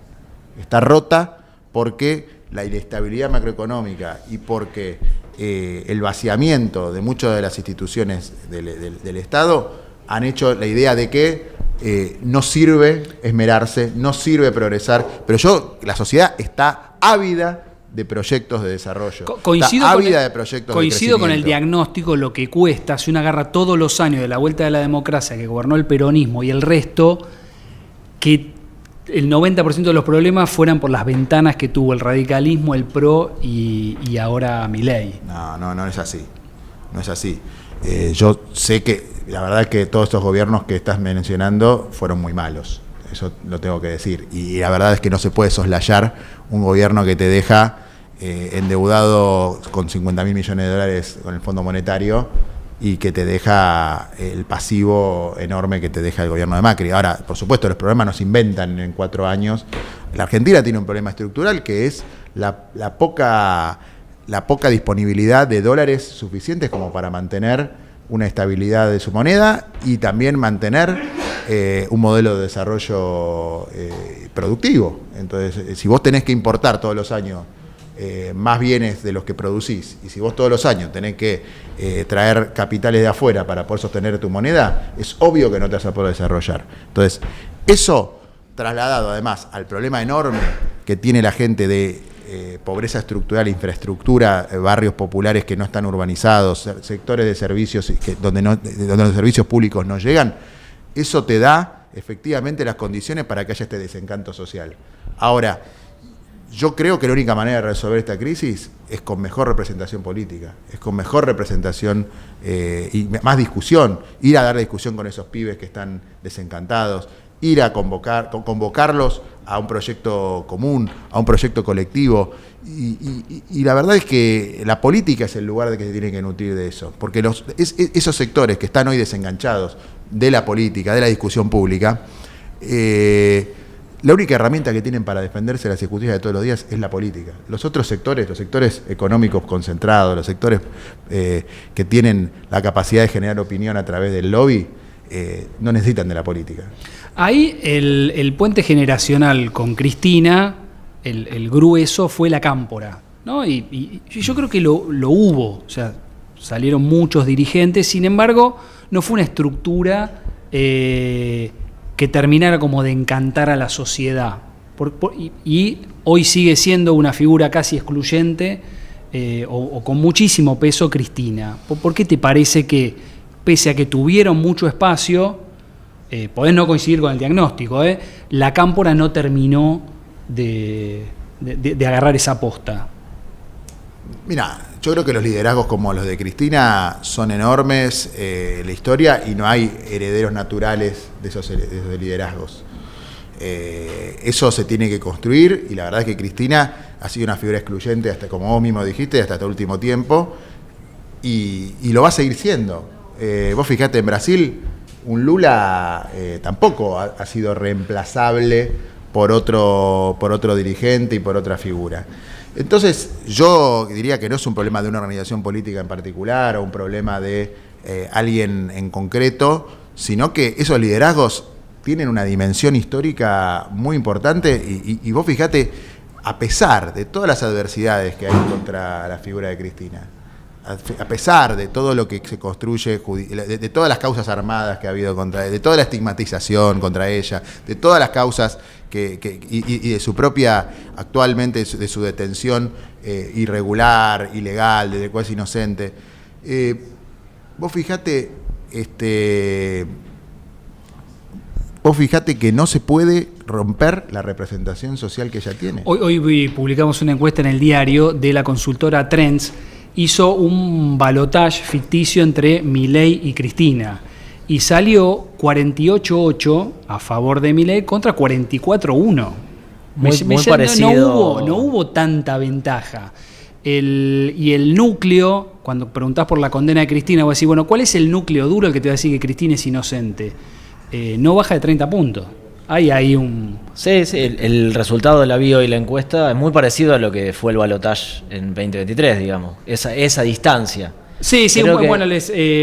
Está rota porque la inestabilidad macroeconómica y porque el vaciamiento de muchas de las instituciones del Estado han hecho la idea de que no sirve esmerarse, no sirve progresar, pero la sociedad está ávida de proyectos de desarrollo. Coincido con el diagnóstico, lo que cuesta, si uno agarra todos los años de la vuelta de la democracia que gobernó el peronismo y el resto, que el 90% de los problemas fueran por las ventanas que tuvo el radicalismo, el PRO y ahora Milei. No es así. No es así. Yo sé que la verdad es que todos estos gobiernos que estás mencionando fueron muy malos, eso lo tengo que decir, y la verdad es que no se puede soslayar un gobierno que te deja endeudado con 50.000 millones de dólares con el Fondo Monetario y que te deja el pasivo enorme que te deja el gobierno de Macri. Ahora, por supuesto, los problemas no se inventan en 4 años. La Argentina tiene un problema estructural que es la poca disponibilidad de dólares suficientes como para mantener una estabilidad de su moneda y también mantener un modelo de desarrollo productivo. Entonces, si vos tenés que importar todos los años más bienes de los que producís, y si vos todos los años tenés que traer capitales de afuera para poder sostener tu moneda, es obvio que no te vas a poder desarrollar. Entonces, eso trasladado además al problema enorme que tiene la gente de pobreza estructural, infraestructura, barrios populares que no están urbanizados, sectores de servicios donde los servicios públicos no llegan, eso te da efectivamente las condiciones para que haya este desencanto social. Ahora, yo creo que la única manera de resolver esta crisis es con mejor representación política, es con mejor representación y más discusión, ir a dar discusión con esos pibes que están desencantados, ir a convocarlos a un proyecto común, a un proyecto colectivo. Y la verdad es que la política es el lugar de que se tienen que nutrir de eso, porque esos sectores que están hoy desenganchados de la política, de la discusión pública, la única herramienta que tienen para defenderse de las injusticias de todos los días es la política. Los otros sectores, los sectores económicos concentrados, los sectores que tienen la capacidad de generar opinión a través del lobby, no necesitan de la política. Ahí el puente generacional con Cristina, el grueso fue la cámpora, ¿no? Y yo creo que lo hubo, o sea, salieron muchos dirigentes, sin embargo, no fue una estructura que terminara como de encantar a la sociedad. Y hoy sigue siendo una figura casi excluyente o con muchísimo peso Cristina. ¿Por qué te parece que, pese a que tuvieron mucho espacio, podés no coincidir con el diagnóstico, la cámpora no terminó de agarrar esa posta? Mira, yo creo que los liderazgos como los de Cristina son enormes en la historia y no hay herederos naturales de esos liderazgos. Eso se tiene que construir y la verdad es que Cristina ha sido una figura excluyente, hasta como vos mismo dijiste, hasta este último tiempo y lo va a seguir siendo. Vos fijate, en Brasil un Lula tampoco ha sido reemplazable por otro dirigente y por otra figura. Entonces, yo diría que no es un problema de una organización política en particular o un problema de alguien en concreto, sino que esos liderazgos tienen una dimensión histórica muy importante y vos fijate, a pesar de todas las adversidades que hay contra la figura de Cristina, a pesar de todo lo que se construye, de todas las causas armadas que ha habido contra ella, de toda la estigmatización contra ella, de todas las causas y de su propia, actualmente, de su detención irregular, ilegal, de cual es inocente. Vos fijate que no se puede romper la representación social que ella tiene. Hoy publicamos una encuesta en el diario de la consultora Trends. Hizo un balotaje ficticio entre Milei y Cristina y salió 48-8 a favor de Milei contra 44-1. Muy parecido. No hubo tanta ventaja. Y el núcleo, cuando preguntás por la condena de Cristina, vos decís, bueno, ¿cuál es el núcleo duro el que te va a decir que Cristina es inocente? No baja de 30 puntos. Hay un... Sí, el resultado de la bio y la encuesta es muy parecido a lo que fue el balotaje en 2023, digamos. Esa distancia. Sí, Creo que bueno,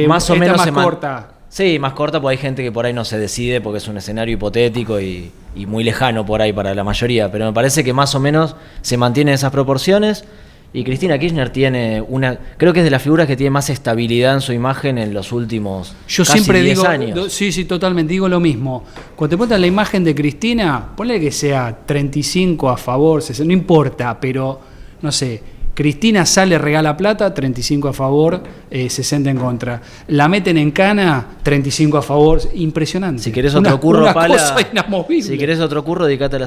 más o menos más corta. Sí, más corta, porque hay gente que por ahí no se decide porque es un escenario hipotético y muy lejano por ahí para la mayoría. Pero me parece que más o menos se mantienen esas proporciones. Y Cristina Kirchner creo que es de las figuras que tiene más estabilidad en su imagen en los últimos casi 10 años. Sí, totalmente, digo lo mismo. Cuando te muestran la imagen de Cristina, ponle que sea 35 a favor, 60, no importa, pero no sé, Cristina sale, regala plata, 35 a favor, 60 en contra. La meten en cana, 35 a favor, impresionante. Si querés otro curro, Pala, cosa inamovible. Si querés otro curro, dedicate a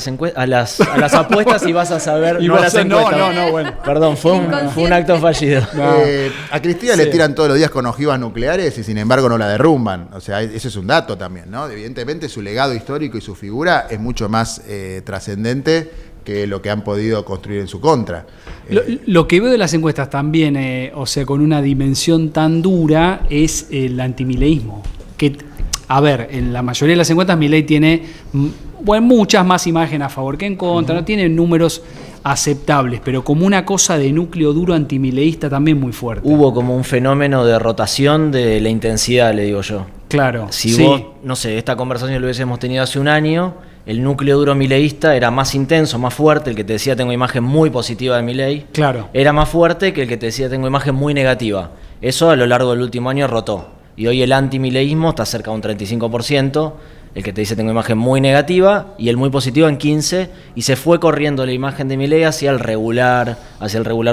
las apuestas y vas a saber. Bueno. Perdón, fue un acto fallido. A Cristina le tiran todos los días con ojivas nucleares y sin embargo no la derrumban. O sea, ese es un dato también, ¿no? Evidentemente su legado histórico y su figura es mucho más trascendente que lo que han podido construir en su contra. Lo que veo de las encuestas también, o sea, con una dimensión tan dura, es el antimileísmo. Que, a ver, en la mayoría de las encuestas Milei tiene muchas más imágenes a favor que en contra, no tiene números aceptables, pero como una cosa de núcleo duro antimileísta también muy fuerte. Hubo como un fenómeno de rotación de la intensidad, le digo yo. Claro. Si vos, no sé, esta conversación lo hubiésemos tenido hace un año, el núcleo duro mileísta era más intenso, más fuerte. El que te decía tengo imagen muy positiva de Milei, claro, era más fuerte que el que te decía tengo imagen muy negativa. Eso a lo largo del último año rotó. Y hoy el antimileísmo está cerca de un 35%. el que te dice tengo imagen muy negativa, y el muy positivo en 15, y se fue corriendo la imagen de Milei hacia el regular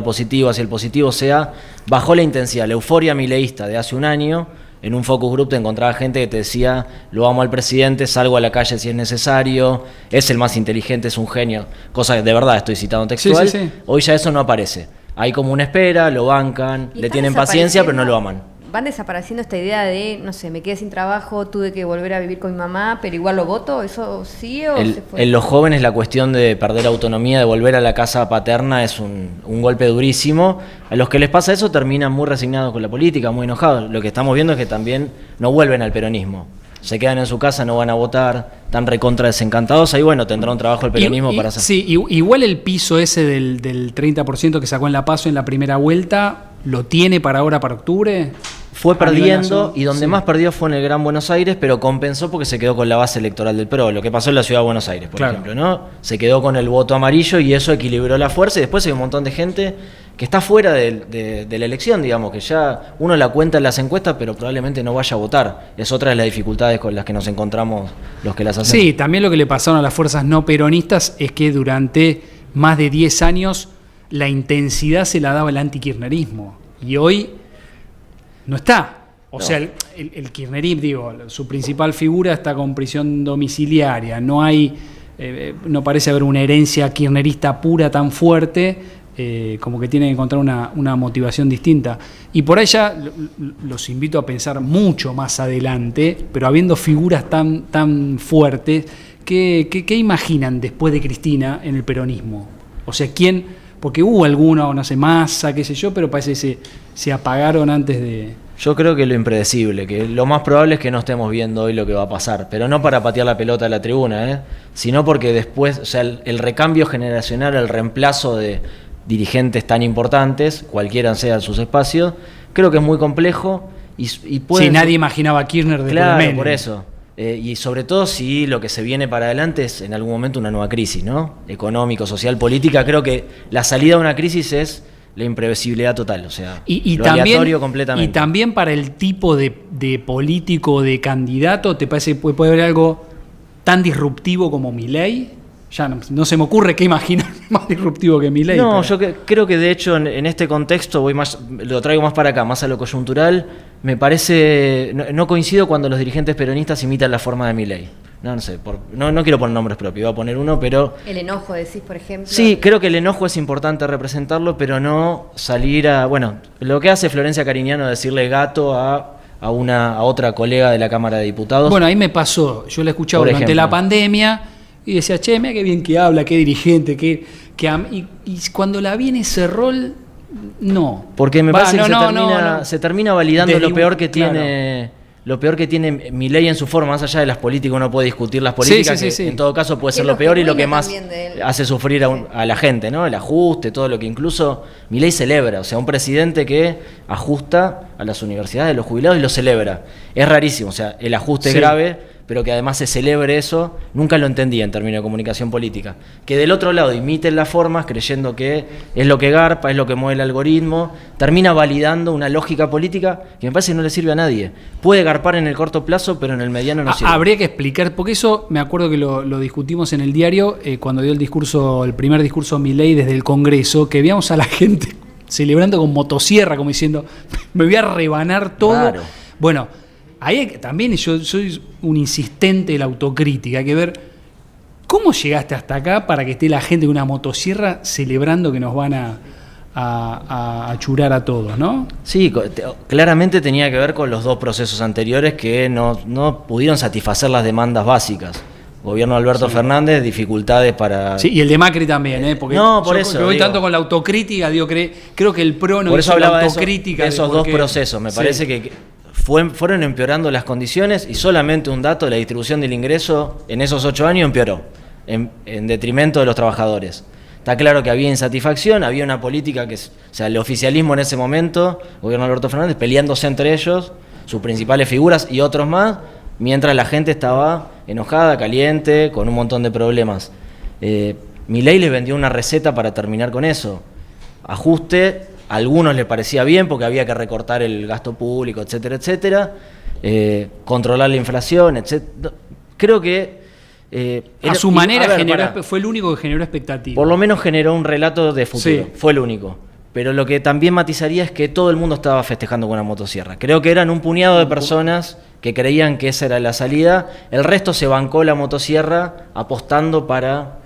positivo, hacia el positivo, o sea, bajó la intensidad, la euforia mileísta de hace un año. En un focus group te encontraba gente que te decía, lo amo al presidente, salgo a la calle si es necesario, es el más inteligente, es un genio, cosa que de verdad estoy citando textual. Sí. Hoy ya eso no aparece. Hay como una espera, lo bancan, le tienen paciencia, pero no lo aman. Van desapareciendo esta idea de, no sé, me quedé sin trabajo, tuve que volver a vivir con mi mamá, pero igual lo voto, ¿eso sí o se fue? En los jóvenes la cuestión de perder autonomía, de volver a la casa paterna es un golpe durísimo. A los que les pasa eso terminan muy resignados con la política, muy enojados. Lo que estamos viendo es que también no vuelven al peronismo. Se quedan en su casa, no van a votar, están recontra desencantados. Ahí bueno, tendrá un trabajo el peronismo para hacer. Sí, igual el piso ese del 30% que sacó en La Paso en la primera vuelta, ¿lo tiene para ahora, para octubre? Fue perdiendo, y donde más perdió fue en el Gran Buenos Aires, pero compensó porque se quedó con la base electoral del PRO, lo que pasó en la Ciudad de Buenos Aires, por ejemplo, ¿no? Se quedó con el voto amarillo y eso equilibró la fuerza, y después hay un montón de gente que está fuera de la elección, digamos, que ya uno la cuenta en las encuestas, pero probablemente no vaya a votar. Es otra de las dificultades con las que nos encontramos los que las hacen. Sí, también lo que le pasaron a las fuerzas no peronistas es que durante más de 10 años la intensidad se la daba el antikirchnerismo, y hoy no está. O sea, el kirchnerismo, digo, su principal figura está con prisión domiciliaria. No hay, no parece haber una herencia kirchnerista pura tan fuerte, como que tiene que encontrar una motivación distinta. Y por ahí ya los invito a pensar mucho más adelante, pero habiendo figuras tan fuertes, ¿qué imaginan después de Cristina en el peronismo? O sea, ¿quién? Porque hubo alguno, no sé, Massa, qué sé yo, pero parece que se apagaron antes de... Yo creo que lo impredecible, que lo más probable es que no estemos viendo hoy lo que va a pasar, pero no para patear la pelota a la tribuna, sino porque después, o sea, el recambio generacional, el reemplazo de dirigentes tan importantes, cualquiera sean sus espacios, creo que es muy complejo y puede... Sí, nadie imaginaba a Kirchner después de Menem. Claro, por eso. Y sobre todo si lo que se viene para adelante es en algún momento una nueva crisis, ¿no? Económico, social, política. Creo que la salida de una crisis es la imprevisibilidad total, o sea, lo también, aleatorio completamente. Y también para el tipo de político, de candidato, ¿te parece que puede haber algo tan disruptivo como Milei? Ya no se me ocurre qué imaginar más disruptivo que Milei. No, pero... yo creo que de hecho en este contexto lo traigo más para acá, más a lo coyuntural. Me parece, no coincido cuando los dirigentes peronistas imitan la forma de Milei. No sé, no quiero poner nombres propios, voy a poner uno, pero... El enojo, decís, por ejemplo. Sí, creo que el enojo es importante representarlo, pero no salir a... Bueno, lo que hace Florencia Cariñano, decirle gato a otra colega de la Cámara de Diputados. Bueno, ahí me pasó, yo la escuchaba durante la pandemia y decía, che, mira qué bien que habla, qué dirigente, y cuando la vi en ese rol, no. Porque me parece que se termina validando lo peor que tiene... Claro. Lo peor que tiene Milei en su forma, más allá de las políticas, uno puede discutir las políticas, sí. En todo caso puede ser lo peor y lo que más hace sufrir a la gente, ¿no? El ajuste, todo lo que incluso Milei celebra, o sea, un presidente que ajusta a las universidades de los jubilados y lo celebra. Es rarísimo, o sea, el ajuste es grave, pero que además se celebre eso, nunca lo entendía en términos de comunicación política. Que del otro lado imiten las formas creyendo que es lo que garpa, es lo que mueve el algoritmo, termina validando una lógica política que me parece que no le sirve a nadie. Puede garpar en el corto plazo, pero en el mediano no sirve. Habría que explicar, porque eso me acuerdo que lo discutimos en el diario, cuando dio el primer discurso Milei desde el Congreso, que veíamos a la gente celebrando con motosierra, como diciendo, me voy a rebanar todo. Claro. Bueno, ahí también yo soy un insistente de la autocrítica, hay que ver cómo llegaste hasta acá para que esté la gente con una motosierra celebrando que nos van a churar a todos, ¿no? Sí, claramente tenía que ver con los dos procesos anteriores que no pudieron satisfacer las demandas básicas. Gobierno de Alberto Fernández, dificultades para... Sí, y el de Macri también, porque yo voy tanto con la autocrítica, creo que el PRO no hizo la autocrítica. De esos dos procesos, me parece que fueron empeorando las condiciones y solamente un dato, la distribución del ingreso en esos 8 años empeoró, en detrimento de los trabajadores. Está claro que había insatisfacción, había una política el oficialismo en ese momento, el gobierno de Alberto Fernández, peleándose entre ellos, sus principales figuras y otros más, mientras la gente estaba enojada, caliente, con un montón de problemas. Milei les vendió una receta para terminar con eso. Ajuste. A algunos les parecía bien porque había que recortar el gasto público, etcétera, etcétera, controlar la inflación, etcétera. Creo que... a su manera a ver, fue el único que generó expectativa. por lo menos generó un relato de futuro, Sí. fue el único. Pero lo que también matizaría es que todo el mundo estaba festejando con la motosierra. Creo que eran un puñado de personas que creían que esa era la salida. El resto se bancó la motosierra apostando para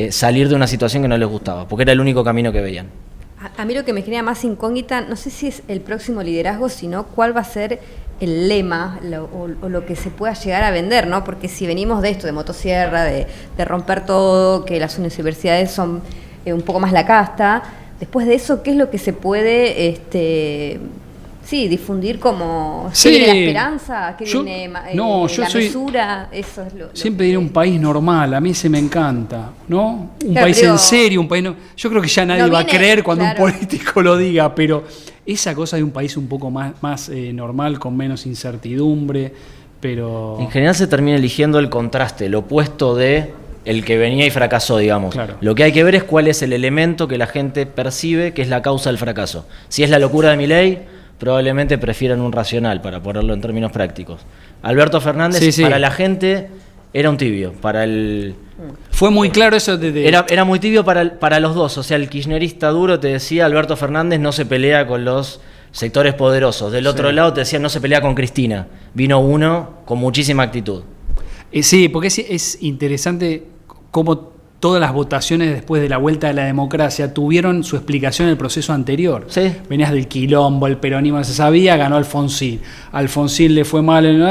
salir de una situación que no les gustaba, porque era el único camino que veían. A mí lo que me genera más incógnita, no sé si es el próximo liderazgo, sino cuál va a ser el lema o lo que se pueda llegar a vender, ¿no? Porque si venimos de esto, de motosierra, de romper todo, que las universidades son un poco más la casta, después de eso, ¿qué es lo que se puede difundir como Sí. ¿qué viene la esperanza? ¿Qué Yo- viene no, yo la soy- mesura? Eso es lo Siempre que- diré un país normal, a mí se me encanta, ¿no? Un Claro, país pero- en serio, un país no. Yo creo que ya nadie No va a viene, creer cuando claro. un político lo diga, pero esa cosa de un país un poco más normal, con menos incertidumbre, pero... En general se termina eligiendo el contraste, el opuesto de el que venía y fracasó, digamos. Claro. Lo que hay que ver es cuál es el elemento que la gente percibe que es la causa del fracaso. Si es la locura de Milei, probablemente prefieran un racional, para ponerlo en términos prácticos. Alberto Fernández, Sí, sí. para la gente, era un tibio. Fue muy claro eso de... Era muy tibio para los dos. O sea, el kirchnerista duro te decía, Alberto Fernández no se pelea con los sectores poderosos. Del otro lado te decía, no se pelea con Cristina. Vino uno con muchísima actitud. Sí, porque es interesante cómo todas las votaciones después de la vuelta de la democracia tuvieron su explicación en el proceso anterior. Sí. Venías del quilombo, el peronismo se sabía, ganó Alfonsín. Alfonsín le fue mal en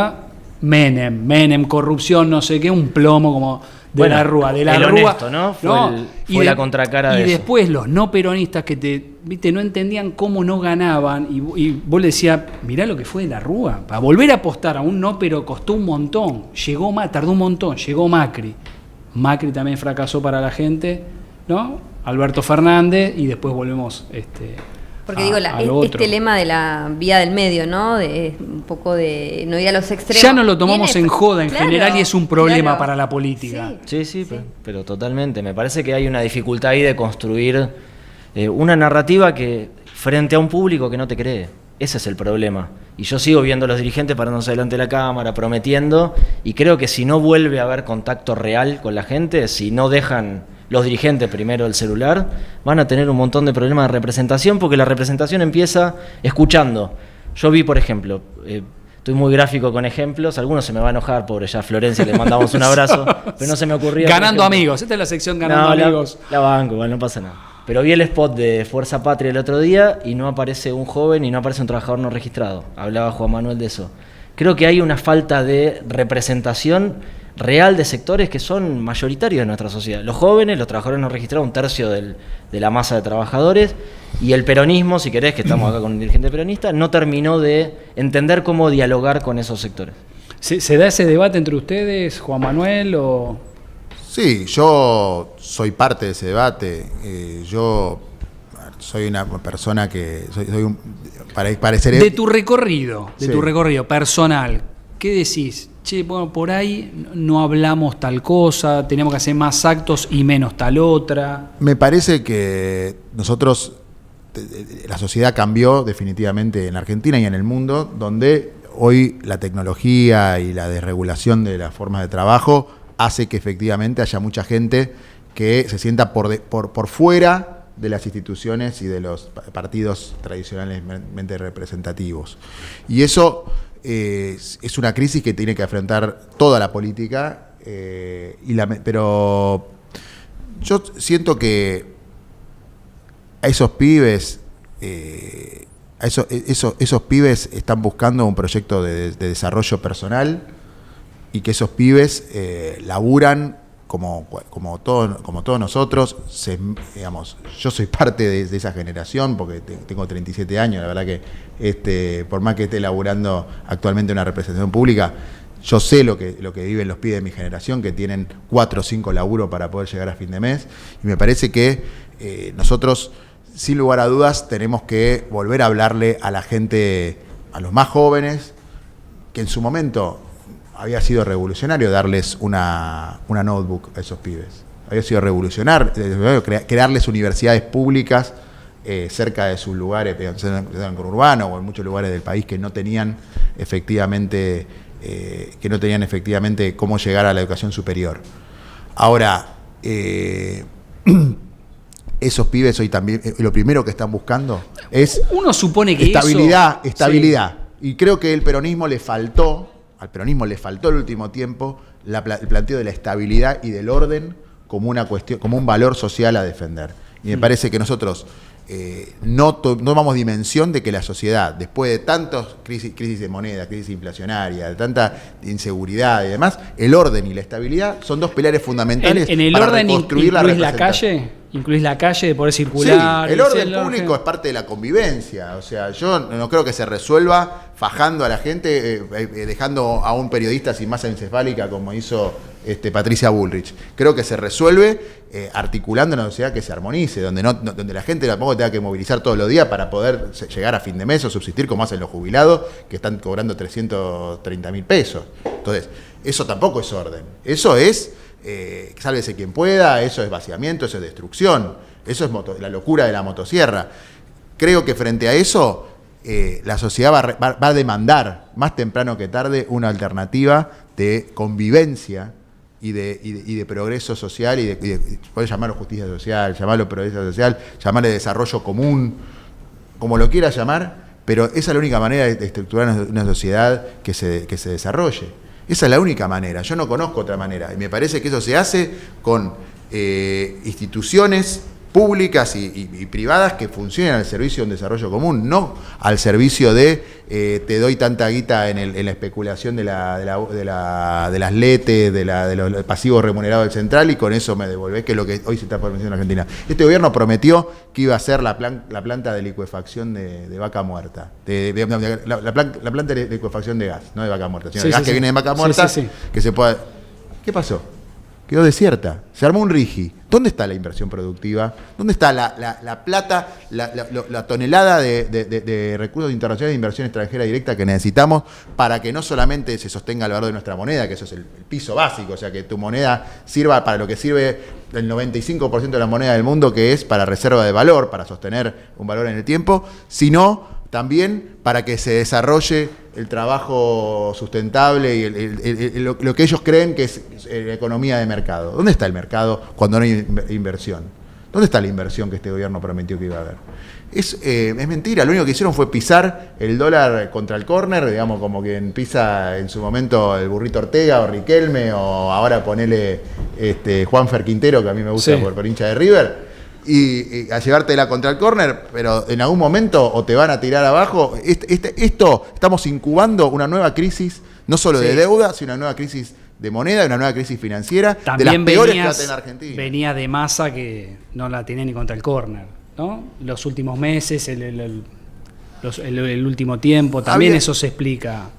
Menem, corrupción, no sé qué, un plomo como de Bueno, la Rúa. De la el Rúa, honesto, ¿no? Fue la contracara de y eso. después los no peronistas que no entendían cómo no ganaban y vos le decías, mirá lo que fue de la Rúa. Para volver a apostar a un no, pero costó un montón. Tardó un montón, llegó Macri. Macri también fracasó para la gente, ¿no? Alberto Fernández y después volvemos Porque digo, al otro. este lema de la vía del medio, ¿no? De un poco de no ir a los extremos. Ya no lo tomamos viene- en joda en Claro, general y es un problema claro. para la política. Sí, pero totalmente. Me parece que hay una dificultad ahí de construir una narrativa que frente a un público que no te cree. Ese es el problema. Y yo sigo viendo a los dirigentes parándose delante de la cámara, prometiendo, y creo que si no vuelve a haber contacto real con la gente, si no dejan los dirigentes primero el celular, van a tener un montón de problemas de representación, porque la representación empieza escuchando. Yo vi, por ejemplo, estoy muy gráfico con ejemplos, algunos se me va a enojar, pobre ya Florencia, le mandamos un abrazo, pero no se me ocurría. Ganando por ejemplo. amigos, esta es la sección Ganando No, Amigos. La banco, igual no pasa nada. Pero vi el spot de Fuerza Patria el otro día y no aparece un joven y no aparece un trabajador no registrado. Hablaba Juan Manuel de eso. Creo que hay una falta de representación real de sectores que son mayoritarios de nuestra sociedad. Los jóvenes, los trabajadores no registrados, un tercio de la masa de trabajadores, y el peronismo, si querés, que estamos acá con un dirigente peronista, no terminó de entender cómo dialogar con esos sectores. ¿Se da ese debate entre ustedes, Juan Manuel, o...? Sí, yo soy parte de ese debate. Yo soy una persona que parecería De tu recorrido, Sí. personal, ¿qué decís? Che, bueno, por ahí no hablamos tal cosa, teníamos que hacer más actos y menos tal otra. Me parece que nosotros, la sociedad cambió definitivamente en Argentina y en el mundo, donde hoy la tecnología y la desregulación de las formas de trabajo hace que efectivamente haya mucha gente que se sienta por fuera de las instituciones y de los partidos tradicionalmente representativos. Y eso es una crisis que tiene que afrontar toda la política, pero yo siento que a esos pibes, esos pibes están buscando un proyecto de desarrollo personal y que esos pibes laburan como todos nosotros. Digamos, yo soy parte de esa generación porque tengo 37 años, la verdad que por más que esté laburando actualmente en una representación pública, yo sé lo que viven los pibes de mi generación, que tienen 4 o 5 laburos para poder llegar a fin de mes, y me parece que nosotros, sin lugar a dudas, tenemos que volver a hablarle a la gente, a los más jóvenes, que en su momento había sido revolucionario darles una notebook a esos pibes. Había sido revolucionario crearles universidades públicas cerca de sus lugares, en el conurbano o en muchos lugares del país que no tenían efectivamente que no tenían efectivamente cómo llegar a la educación superior. Ahora, esos pibes hoy también, lo primero que están buscando es uno supone que estabilidad. Sí. Y creo que al peronismo le faltó el último tiempo el planteo de la estabilidad y del orden como una cuestión, como un valor social a defender. Y me parece que nosotros no tomamos dimensión de que la sociedad, después de tantas crisis de moneda, crisis inflacionaria, de tanta inseguridad y demás, el orden y la estabilidad son dos pilares fundamentales en el para orden reconstruir la calle. ¿Incluís la calle de poder circular? Sí, el orden público es parte de la convivencia. O sea, yo no creo que se resuelva fajando a la gente, dejando a un periodista sin masa encefálica como hizo Patricia Bullrich. Creo que se resuelve articulando una sociedad que se armonice, donde la gente tampoco tenga que movilizar todos los días para poder llegar a fin de mes o subsistir como hacen los jubilados que están cobrando 330.000 pesos. Entonces, eso tampoco es orden. Eso es... sálvese quien pueda, eso es vaciamiento, eso es destrucción, eso es la locura de la motosierra. Creo que frente a eso, la sociedad va a demandar, más temprano que tarde, una alternativa de convivencia y de progreso social, puede llamarlo justicia social, llamarlo progreso social, llamarle desarrollo común, como lo quiera llamar, pero esa es la única manera de estructurar una sociedad que se desarrolle. Esa es la única manera, yo no conozco otra manera. Y me parece que eso se hace con instituciones públicas y privadas que funcionen al servicio de un desarrollo común, no al servicio de te doy tanta guita en la especulación de las letes, de los pasivos remunerados del central, y con eso me devolvés, que es lo que hoy se está prometiendo en Argentina. Este gobierno prometió que iba a ser la planta de licuefacción de vaca muerta, la planta de licuefacción de gas, no de vaca muerta, sino de gas que viene de vaca muerta, que se pueda... ¿Qué pasó? Quedó desierta, se armó un RIGI. ¿Dónde está la inversión productiva? ¿Dónde está la plata, la tonelada de recursos internacionales de inversión extranjera directa que necesitamos para que no solamente se sostenga el valor de nuestra moneda, que eso es el piso básico, o sea, que tu moneda sirva para lo que sirve el 95% de la moneda del mundo, que es para reserva de valor, para sostener un valor en el tiempo, sino también para que se desarrolle el trabajo sustentable y lo que ellos creen que es la economía de mercado. ¿Dónde está el mercado cuando no hay inversión? ¿Dónde está la inversión que este gobierno prometió que iba a haber? Es mentira, lo único que hicieron fue pisar el dólar contra el córner, digamos, como quien pisa en su momento el Burrito Ortega o Riquelme, o ahora ponele Juanfer Quintero, que a mí me gusta por hincha de River, y a llevártela contra el córner, pero en algún momento o te van a tirar abajo. Estamos incubando una nueva crisis, no solo de deuda, sino una nueva crisis de moneda, una nueva crisis financiera, también de las peores que va a tener Argentina. Venía de Massa, que no la tenía ni contra el córner, ¿no? Los últimos meses, el último tiempo, también eso se explica.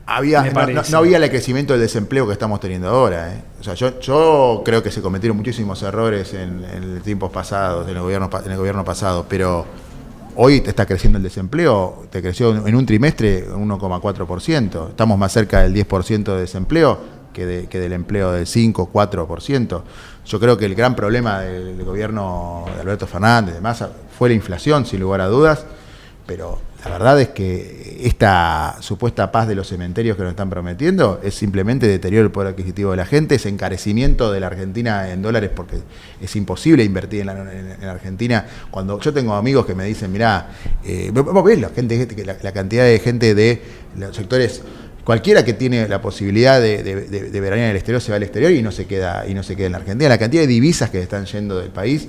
No había el crecimiento del desempleo que estamos teniendo ahora. O sea, yo creo que se cometieron muchísimos errores en tiempos pasados, en el gobierno pasado, pero hoy te está creciendo el desempleo, te creció en un trimestre 1,4%. Estamos más cerca del 10% de desempleo que del empleo del 5-4%. Yo creo que el gran problema del gobierno de Alberto Fernández, de Massa, fue la inflación, sin lugar a dudas, pero la verdad es que esta supuesta paz de los cementerios que nos están prometiendo es simplemente deterioro del poder adquisitivo de la gente, es encarecimiento de la Argentina en dólares, porque es imposible invertir en Argentina. Cuando yo tengo amigos que me dicen, mirá, vos ves la cantidad de gente de los sectores, cualquiera que tiene la posibilidad de veranear en el exterior se va al exterior y no se queda en la Argentina. La cantidad de divisas que están yendo del país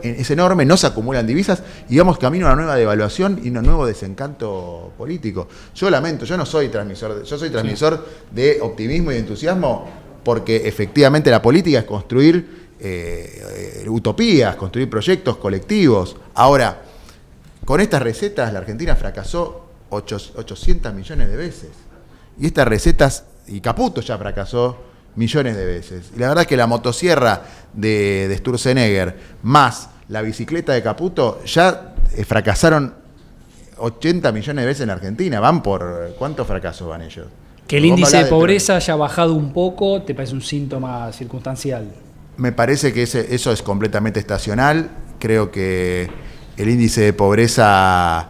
es enorme, no se acumulan divisas y vamos camino a una nueva devaluación y un nuevo desencanto político. Yo lamento, yo soy transmisor de optimismo y de entusiasmo, porque efectivamente la política es construir utopías, construir proyectos colectivos. Ahora, con estas recetas la Argentina fracasó 800 millones de veces. Y estas recetas, y Caputo ya fracasó millones de veces. Y la verdad es que la motosierra de Sturzenegger más la bicicleta de Caputo ya fracasaron 80 millones de veces en Argentina. Van por... ¿Cuántos fracasos van ellos? Que el índice de pobreza haya bajado un poco, ¿te parece un síntoma circunstancial? Me parece que eso es completamente estacional. Creo que el índice de pobreza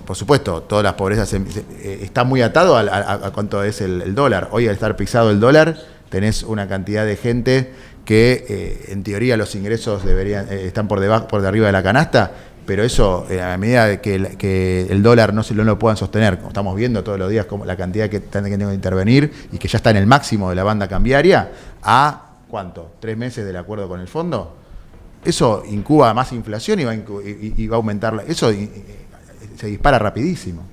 por supuesto, todas las pobrezas está muy atado a cuánto es el dólar. Hoy, al estar pisado el dólar, tenés una cantidad de gente que en teoría los ingresos están por arriba de la canasta, pero eso a medida de que el dólar no lo puedan sostener, como estamos viendo todos los días, como la cantidad que tienen que intervenir y que ya está en el máximo de la banda cambiaria, a ¿cuánto? 3 meses del acuerdo con el fondo. Eso incuba más inflación y va a aumentar, eso se dispara rapidísimo.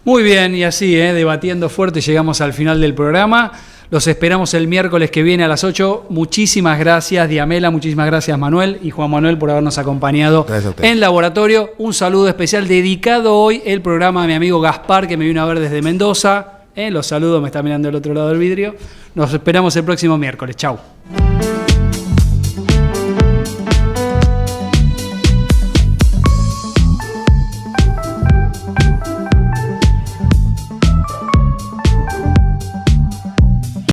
Muy bien, y así, debatiendo fuerte, llegamos al final del programa. Los esperamos el miércoles que viene a las 8. Muchísimas gracias, Diamela, muchísimas gracias, Manuel y Juan Manuel, por habernos acompañado en Laboratorio. Un saludo especial dedicado hoy el programa a mi amigo Gaspar, que me vino a ver desde Mendoza. Los saludos, me está mirando del otro lado del vidrio. Nos esperamos el próximo miércoles. Chau.